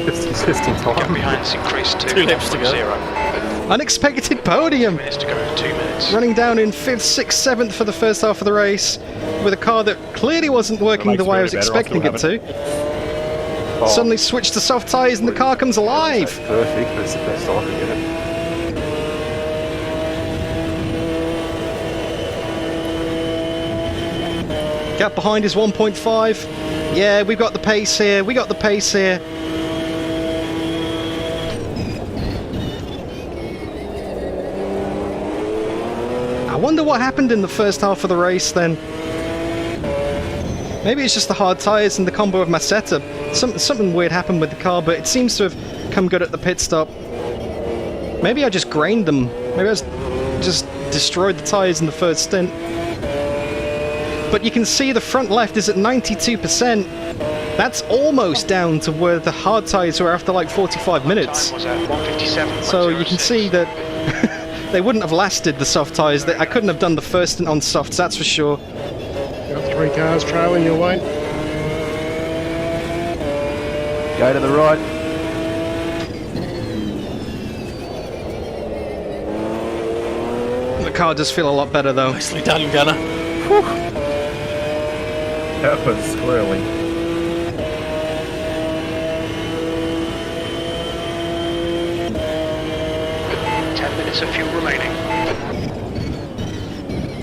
15 Gap time. behind's increased to 2 laps to go. 1.0. Unexpected podium! Minutes to go, 2 minutes. Running down in 5th, 6th, 7th for the first half of the race, with a car that clearly wasn't working the way I was expecting it to. Suddenly switched to soft tyres and the car comes alive! Perfect, that's the best I could get it. Gap behind is 1.5. Yeah, we've got the pace here, we got the pace here. I wonder what happened in the first half of the race then. Maybe it's just the hard tyres and the combo of my setup. Something weird happened with the car, but it seems to have come good at the pit stop. Maybe I just grained them. Maybe I just destroyed the tyres in the first stint. But you can see the front left is at 92%. That's almost down to where the hard tyres were after like 45 minutes. So you can see that they wouldn't have lasted the soft tyres. I couldn't have done the first stint on softs, that's for sure. Got 3 cars trailing your way. Go to the right. The car does feel a lot better though. Nicely done, Gunner. That was squirrely. Of fuel remaining.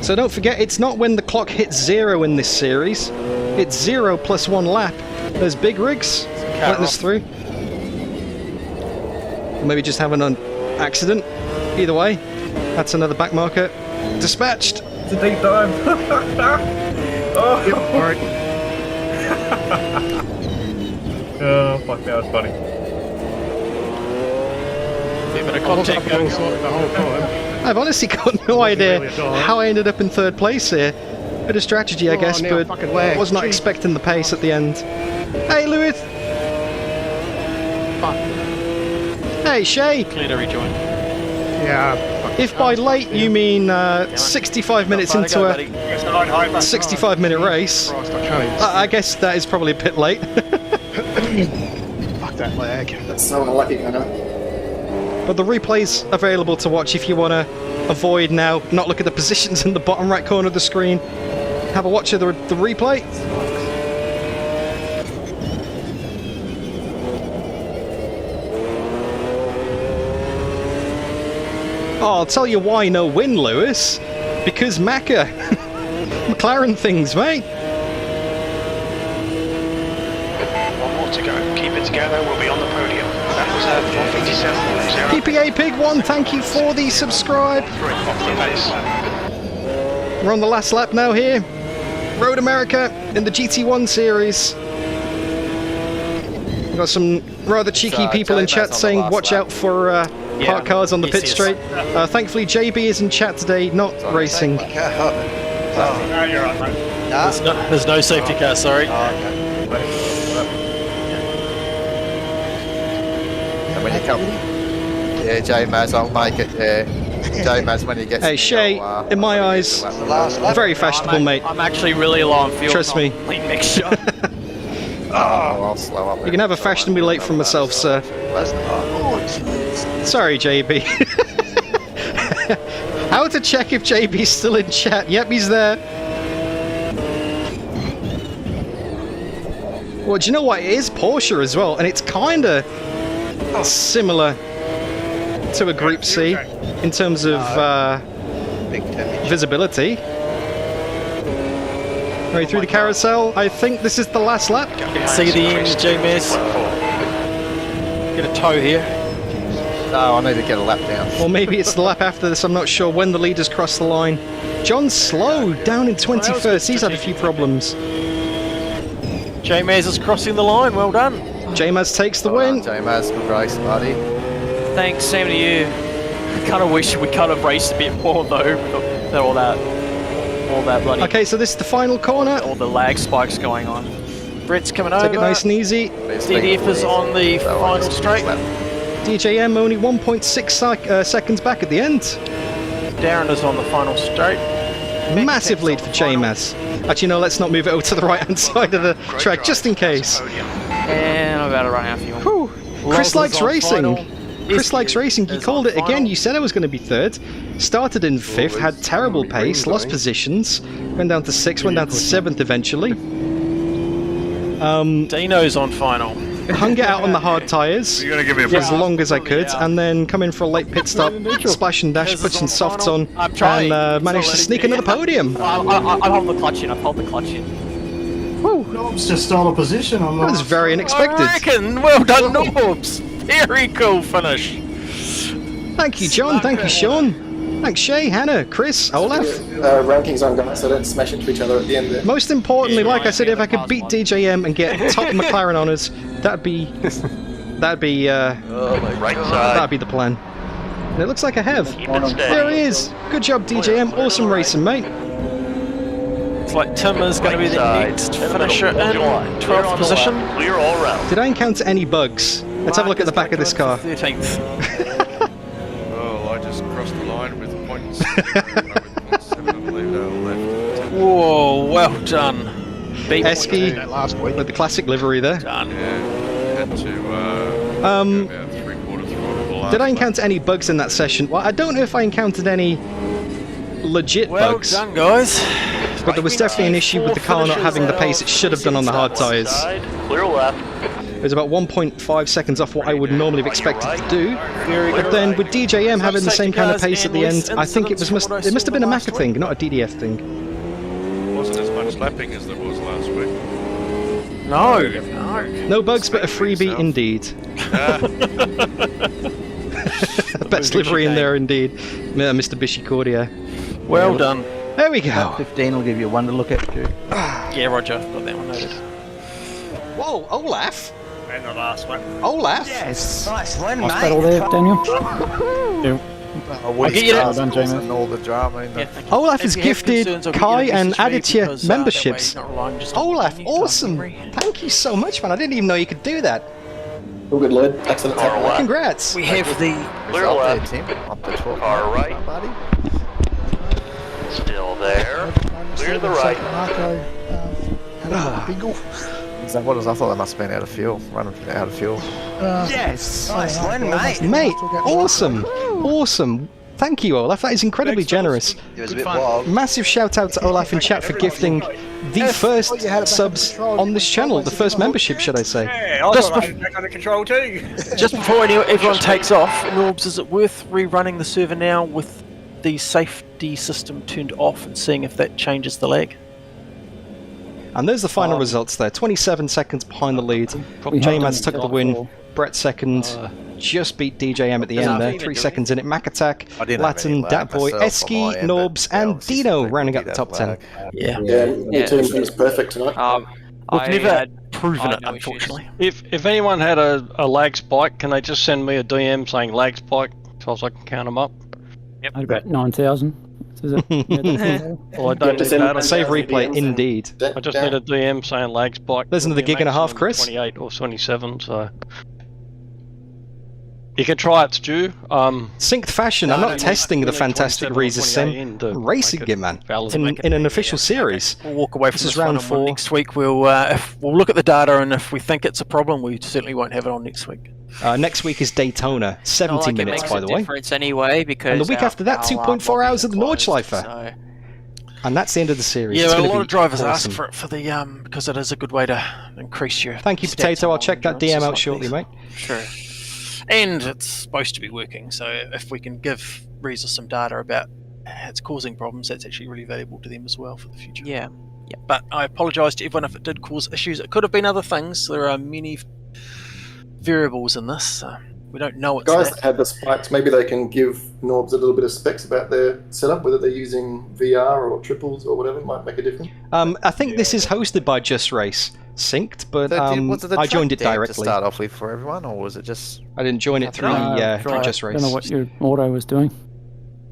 So don't forget, it's not when the clock hits 0 in this series. It's 0 plus 1 lap. There's big rigs letting us through. Or maybe just having an accident. Either way, that's another back marker. Dispatched. It's a deep dive. Oh, Yep, alright. Oh, fuck, that was funny. Bit of contact going on. The whole time. I've honestly got no idea how I ended up in 3rd place here. Bit of strategy, I guess, now but fucking lag. was not Jeez. expecting the pace at the end. Hey, Lewis. Fuck. Hey, Shay. Clear to rejoin. Yeah. If by late you mean 65 minutes into a 65-minute race, I guess that is probably a bit late. Fuck that lag. That's so unlucky, Gunner. But the replay's available to watch if you want to avoid now, not look at the positions in the bottom right corner of the screen. Have a watch of the replay. Oh, I'll tell you why no win, Lewis. Because Macca. McLaren things, mate. One more to go. Keep it together. We'll be on the podium. That was 157.0. PPA Pig 1, thank you for the subscribe. Off the pace. We're on the last lap now here. Road America in the GT1 series. We've got some rather cheeky people in chat saying watch out for parked cars on the pit straight. Thankfully JB is in chat today, not racing. No, you're right, mate. There's no safety car, sorry. And when you come... Yeah, J-Maz, I'll make it, yeah. J-Maz, when you get... Hey, Shay, in my eyes, very fashionable, mate. I'm actually really low on fuel. Trust me. Mixture. Oh, I'll slow up. You can have a fashionably late from myself, sir. Sorry, JB. How to check if JB's still in chat? Yep, he's there. Well, do you know what? It is Porsche as well, and it's kind of similar to a Group C in terms of visibility. Right through the carousel. I think this is the last lap. See the end, J-Maz. Get a tow here. No, I need to get a lap down. Or maybe it's the lap after this, I'm not sure when the leaders cross the line. John Slow down in 21st, he's had a few problems. J-Maz is crossing the line, well done. J-Maz takes the win. J-Maz, good race, buddy. Thanks, same to you. I kind of wish we kind of raced a bit more though, with all that bloody... Okay, so this is the final corner. All the lag spikes going on. Brett's coming over. Take it nice and easy. DDF is on the final straight. DJM only 1.6 seconds back at the end. Darren is on the final straight. Massive lead for J-Maz. Actually, no, let's not move it over to the right-hand side of the track, just in case. And I'm about to run out of fuel. Whew. Chris likes racing. Final. Chris likes racing. You called it again. You said I was going to be third. Started in 5th, had terrible pace, lost positions, went down to 6th, went down to 7th eventually. Dino's on final. Hung it out on the hard tyres You're gonna give me a as long as I could, and then come in for a late pit stop, splash and dash, put some softs on, and managed to sneak into the podium. I hold the clutch in. I hold the clutch in. Norbs just stole a position. I'm That was very unexpected. I reckon. Well done, Norbs. Very cool finish. Thank you, John. Thank you, Sean. Thanks, Shay, Hannah, Chris, Olaf. Rankings on guys, so don't smash into each other at the end there. Most importantly, like I said, if I could beat DJM and get top McLaren honours, that'd be Right side. that'd be the plan. And it looks like I have. Keep it steady. There he is. Good job, DJM. Awesome racing, mate. Looks like Tim is going to be the Right next side. finisher in Clear on 12th the position. left. Clear all round. Did I encounter any bugs? Let's have a look at the back of this car. 13th. Oh, I just crossed the line with points. With 0.7, I believe, left. Whoa, well done. Beat Esky with the classic livery there. done. Yeah, had to go about 3/4 throttle the last Did I encounter any bugs in that session? Well, I don't know if I encountered any legit Well bugs, done, guys. but there was definitely an issue with the car not having the pace it should have done on the hard tyres. Side. Clear left. It was about 1.5 seconds off what I would normally have expected to do. But then with DJM having the same kind of pace at the end, I think it must have been a Macca thing, not a DDF thing. Wasn't as much lapping as there was last week. No. No bugs, but a freebie indeed. Best livery in there indeed, Mr. Bishicordia. Well done. There we go. 15 will give you one to look at too. Yeah, Roger. Got that one noted. Whoa, Olaf. And the last one. Olaf. Yes. Nice one, Nice battle there, Daniel. I'll get you that. done, and all the drama in the Olaf If has you have gifted concerns, I'll get Kai you a and message me Aditya because, that way memberships. he's not relying just on Olaf, you, awesome. memory. Thank you so much, man. I didn't even know you could do that. All good, Lloyd. Excellent. Car left. Congrats. We have the Clear Up there, left. Tim. Up to 12. Car right. Buddy. Still there. Clear to the right. Is that what it was? I thought that must have been out of fuel. Running out of fuel. Yes. Nice one, mate. Mate, awesome. Awesome. Thank you, Olaf. That is incredibly generous. It was a bit wild. Massive shout out to Olaf in chat for gifting the first subs on this channel, the first membership, should I say. Yeah, I Just got that back under control too. Just before everyone takes off, Norbs, is it worth rerunning the server now with the safety system turned off and seeing if that changes the lag? And there's the final results there. 27 seconds behind the lead. J-Mads took the win. Brett second. Just beat DJM at the end there. 3 seconds in it. Mac Attack, Latin, Datboy, Esky, Norbs, and Dino rounding out the top 10. Yeah. Yeah, your team was perfect tonight. We've never proven it, unfortunately. If anyone had a lag spike, can they just send me a DM saying lag spike so I can count them up? At about 9,000. Is it? Well, I don't need that. Save replay, indeed. I just need a DM saying lag spike. There's another gig and a half, Chris. 28 or 27, so... You can try it, Stu. Synced fashion. I'm not testing the fantastic Reza Sim. Racing it, man. In an official series. We'll walk away from This this is round one 4. next week. We'll look at the data, and if we think it's a problem, we certainly won't have it on next week. Next week is Daytona. 70 minutes, by the way. Anyway, because And the week after that, 2.4 hours of the Nordschleife. So. And that's the end of the series. Yeah, It's but a gonna lot be of drivers awesome. ask for it for the because it is a good way to increase your. Thank you, stats Potato. on I'll check that endurance DM like out shortly, these. mate. Sure. And it's supposed to be working, so if we can give Reza some data about it's causing problems, that's actually really valuable to them as well for the future. Yeah. But I apologise to everyone if it did cause issues. It could have been other things. There are many variables in this. So we don't know it's Guys that. that had the spikes, maybe they can give Norbs a little bit of specs about their setup, whether they're using VR or triples or whatever might make a difference. I think this is hosted by Just Race, synced, but Was it the I joined it track dam directly. to start off with for everyone, or was it just... I didn't join it through through Just I Race. don't know what your auto was doing.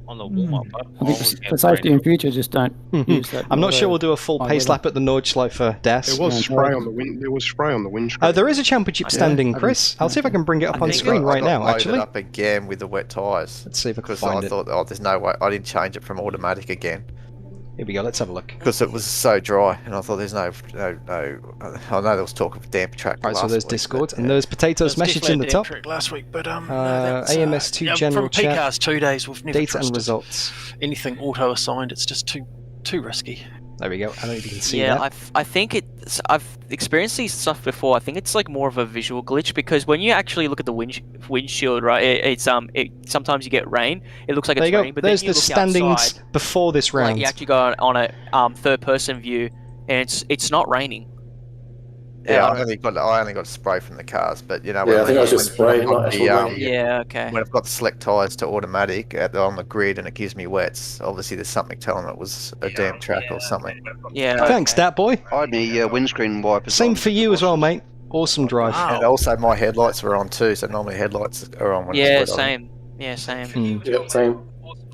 On the warm-up. I think for safety in future, just don't use that. I'm not auto sure we'll do a full high pace level. lap at the Nordschleife Das. There was spray on the wind. There was spray on the windscreen. There is a championship standing, Chris. I'll see if I can bring it up on screen right now. I got Actually, loaded up again with the wet tyres. let's see if I can Because find I it. thought, oh, there's no way. I didn't change it from automatic again. Here we go, let's have a look. Because it was so dry, and I thought there's no. I know there was talk of a damp track. Right, so there's week, Discord, but, and there's Potatoes message in the top. Last week, but AMS2 general from chat. PCAR's 2 days, we've never Data and trusted results. anything auto assigned. It's just too risky. There we go. I don't know if you can see yeah, that. I think I've experienced these stuff before. I think it's like more of a visual glitch because when you actually look at the windshield, right? It's sometimes you get rain. It looks like There it's you go. raining, but There's then you the look standings outside, before this round. like you actually go on a third-person view, and it's not raining. Yeah, I only got spray from the cars, but you know. Yeah, I think I was just spraying, not actual rain. Yeah, okay. When I've got the select tyres to automatic on the grid and it gives me wets, obviously there's something telling it was a damn track or something. Yeah. Thanks, Dat Boy. I had me windscreen wipers. Same for you as well, mate. Awesome drive. And also my headlights were on too, so normally headlights are on when Yeah, it's lit on. same. Yeah, same. Yep, same.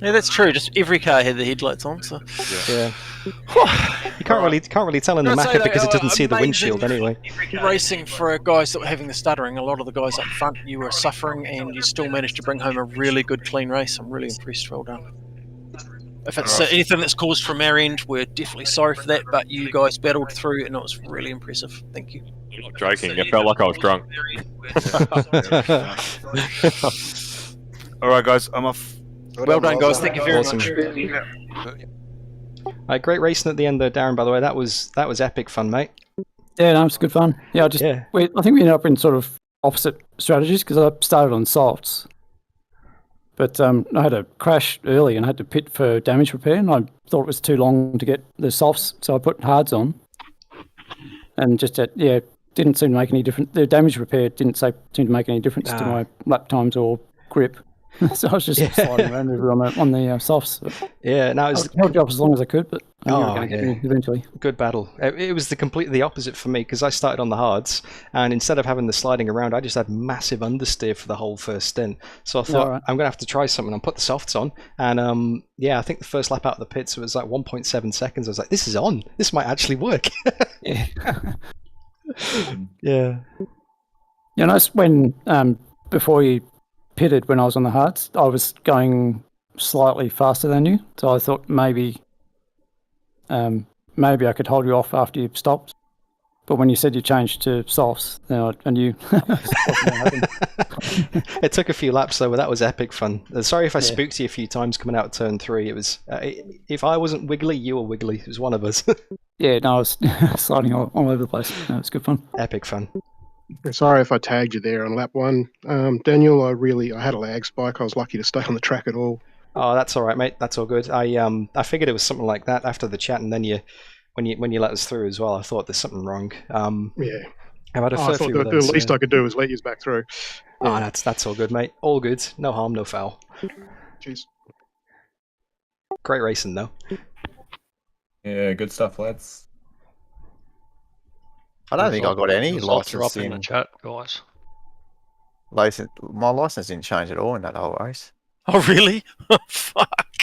Yeah, that's true. Just every car had the headlights on, so. Yeah. You can't really tell in the Macca because it doesn't see the windshield anyway. Racing for guys that were having the stuttering, a lot of the guys up front, you were suffering, and you still managed to bring home a really good, clean race. I'm really impressed. Well done. If it's anything that's caused from our end, we're definitely sorry for that, but you guys battled through, and it was really impressive. Thank you. I'm not joking. It felt like I was drunk. All right, guys, I'm off. Well done, guys. Thank you very Awesome. much. Great racing at the end there, Darren. By the way, that was epic fun, mate. Yeah, no, it's good fun. Yeah, I think we ended up in sort of opposite strategies because I started on softs, but I had a crash early and I had to pit for damage repair, and I thought it was too long to get the softs, so I put hards on, and just didn't seem to make any difference. The damage repair didn't seem to make any difference to my lap times or grip. So I was just sliding around over on the softs. Yeah, no, I held you up as long as I could, but eventually. Good battle. It was completely opposite for me because I started on the hards, and instead of having the sliding around, I just had massive understeer for the whole first stint. So I thought I'm gonna have to try something. I put the softs on, and I think the first lap out of the pits was like 1.7 seconds. I was like, this is on. This might actually work. Yeah. Yeah. You know, when before you pitted when I was on the hards, I was going slightly faster than you, so I thought maybe I could hold you off after you stopped. But when you said you changed to softs, then I knew. It took a few laps though, but that was epic fun. Sorry if I spooked you a few times coming out of turn 3. It was if I wasn't wiggly, you were wiggly. It was one of us. Yeah, no, I was sliding all over the place. No, it was good fun. Epic fun. Sorry if I tagged you there on lap 1. Daniel, I had a lag spike. I was lucky to stay on the track at all. Oh, that's all right, mate. That's all good. I figured it was something like that after the chat, and then when you let us through as well, I thought there's something wrong. Yeah. I've had a fair few of the those, least I could do was let you back through. Oh, that's all good, mate. All good. No harm, no foul. Cheers. Great racing though. Yeah, good stuff, lads. I don't think I got any Results are license up in the chat, guys. My license didn't change at all in that whole race. Oh, really? Fuck.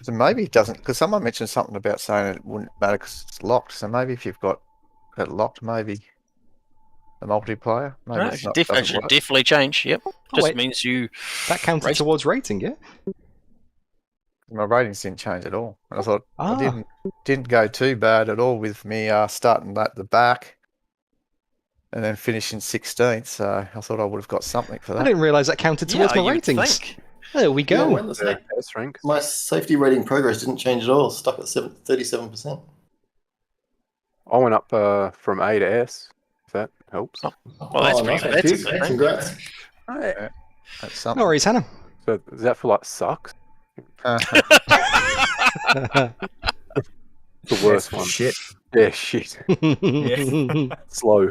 So maybe it doesn't, because someone mentioned something about saying it wouldn't matter because it's locked. So maybe if you've got it locked, maybe the multiplayer. Maybe No, it should definitely change. Yep. Just means you. That counted towards rating, yeah? My ratings didn't change at all. I thought I didn't go too bad at all with me starting at the back and then finishing 16th. So I thought I would have got something for that. I didn't realise that counted towards my ratings. There we go. My safety rating progress didn't change at all. Stuck at 37%. I went up from A to S, if that helps. Well, that's pretty good. That's a good thing. Congrats. That's something. No worries, Hannah. So is that for like sucks? The worst one. Shit. Yeah, shit. Slow.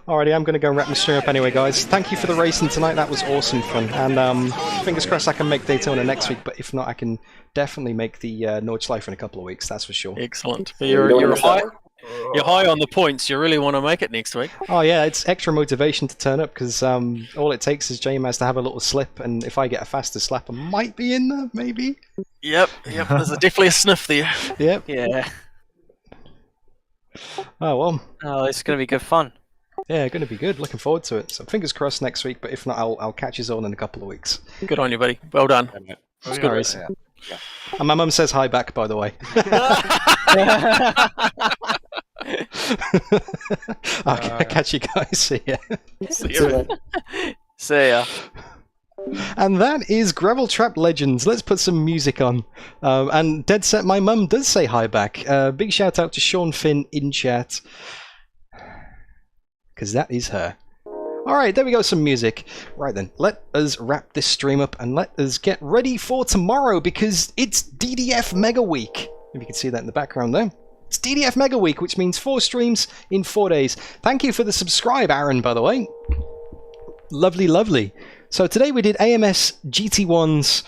Alrighty, I'm going to go and wrap my stream up anyway, guys. Thank you for the racing tonight. That was awesome fun. And fingers crossed I can make Daytona next week, but if not, I can definitely make the Nordschleife in a couple of weeks, that's for sure. Excellent. You're high on the points. You really want to make it next week. Oh yeah, it's extra motivation to turn up because all it takes is JMAS to have a little slip, and if I get a faster slap, I might be in there, maybe. Yep. There's definitely a sniff there. Yep. Yeah. Oh well. Oh, it's going to be good fun. Yeah, going to be good. Looking forward to it. So fingers crossed next week, but if not, I'll catch you all in a couple of weeks. Good on you, buddy. Well done. It's good. And my mum says hi back, by the way. I'll catch you guys. See ya. See ya. And that is Gravel Trap Legends. Let's put some music on. And dead set, my mum does say hi back. Big shout out to Sean Finn in chat. Because that is her. Alright, there we go, some music. Right then, let us wrap this stream up and let us get ready for tomorrow because it's DDF Mega Week. If you can see that in the background there. It's DDF Mega Week, which means 4 streams in 4 days. Thank you for the subscribe, Aaron, by the way. Lovely, lovely. So today we did AMS GT1s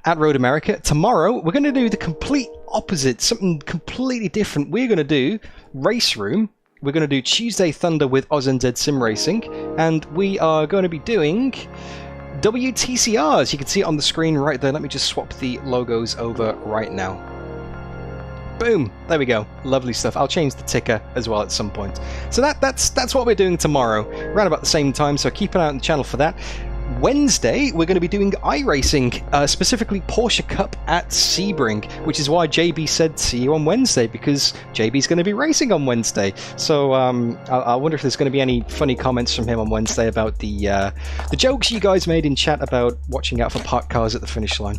at Road America. Tomorrow we're going to do the complete opposite, something completely different. We're going to do Race Room. We're going to do Tuesday Thunder with OzNZ Sim Racing. And we are going to be doing WTCRs. You can see it on the screen right there. Let me just swap the logos over right now. Boom! There we go. Lovely stuff. I'll change the ticker as well at some point. So that's what we're doing tomorrow, around about the same time, so keep an eye on the channel for that. Wednesday, we're going to be doing iRacing, specifically Porsche Cup at Sebring, which is why JB said see you on Wednesday, because JB's going to be racing on Wednesday. So I wonder if there's going to be any funny comments from him on Wednesday about the jokes you guys made in chat about watching out for parked cars at the finish line.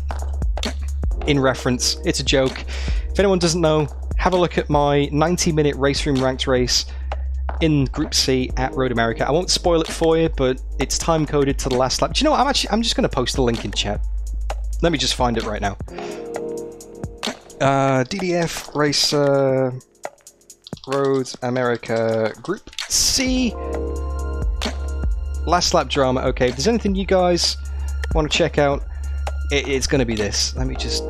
In reference, it's a joke. If anyone doesn't know, have a look at my 90-minute Race Room ranked race in Group C at Road America. I won't spoil it for you, but it's time coded to the last lap. Do you know what? I'm just going to post the link in chat. Let me just find it right now. DDF Racer Road America Group C. Last lap drama. Okay, if there's anything you guys want to check out, it's going to be this. Let me just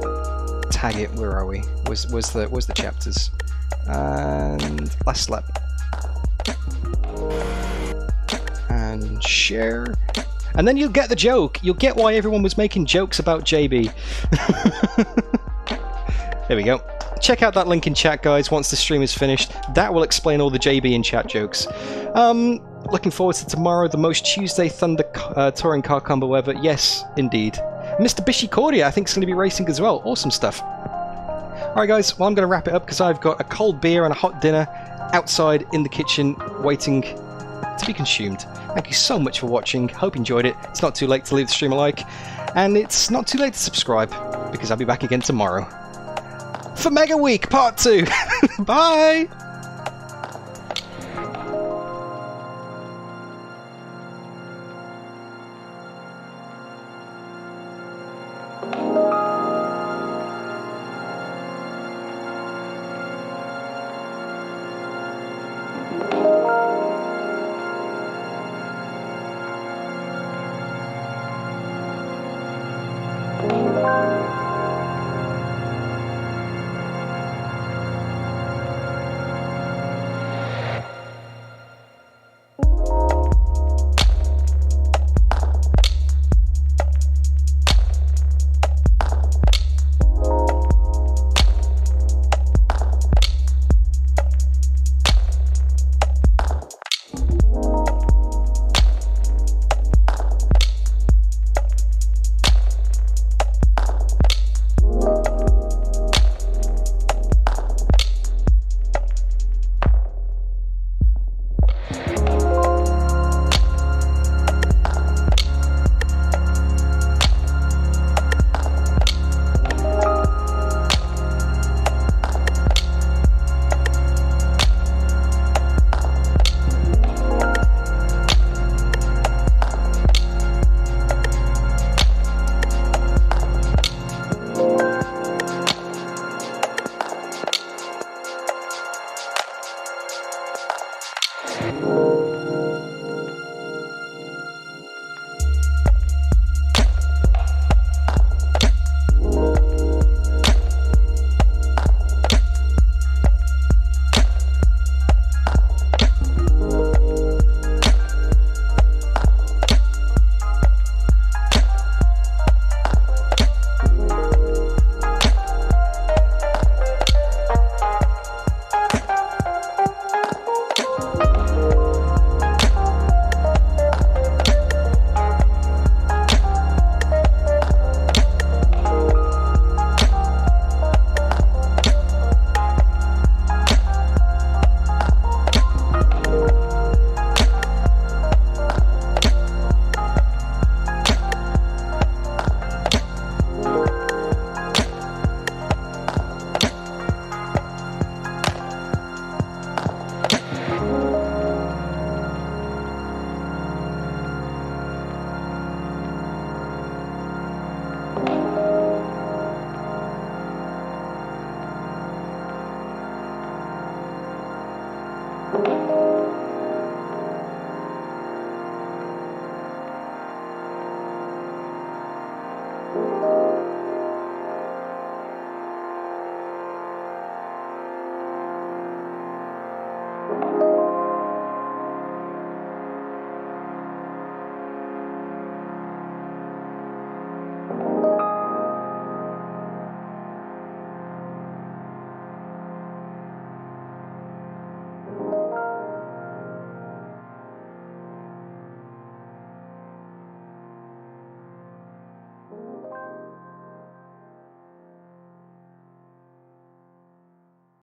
tag it. Where are we? Was the chapters? And last lap. And share. And then you'll get the joke. You'll get why everyone was making jokes about JB. There we go. Check out that link in chat, guys, once the stream is finished. That will explain all the JB in chat jokes. Looking forward to tomorrow, the most Tuesday Thunder touring car combo ever. Yes, indeed. Mr. Bishicordia, I think, is going to be racing as well. Awesome stuff. Alright, guys, well, I'm going to wrap it up because I've got a cold beer and a hot dinner outside in the kitchen waiting to be consumed. Thank you so much for watching. Hope you enjoyed it. It's not too late to leave the stream a like, and it's not too late to subscribe because I'll be back again tomorrow for Mega Week Part 2. Bye!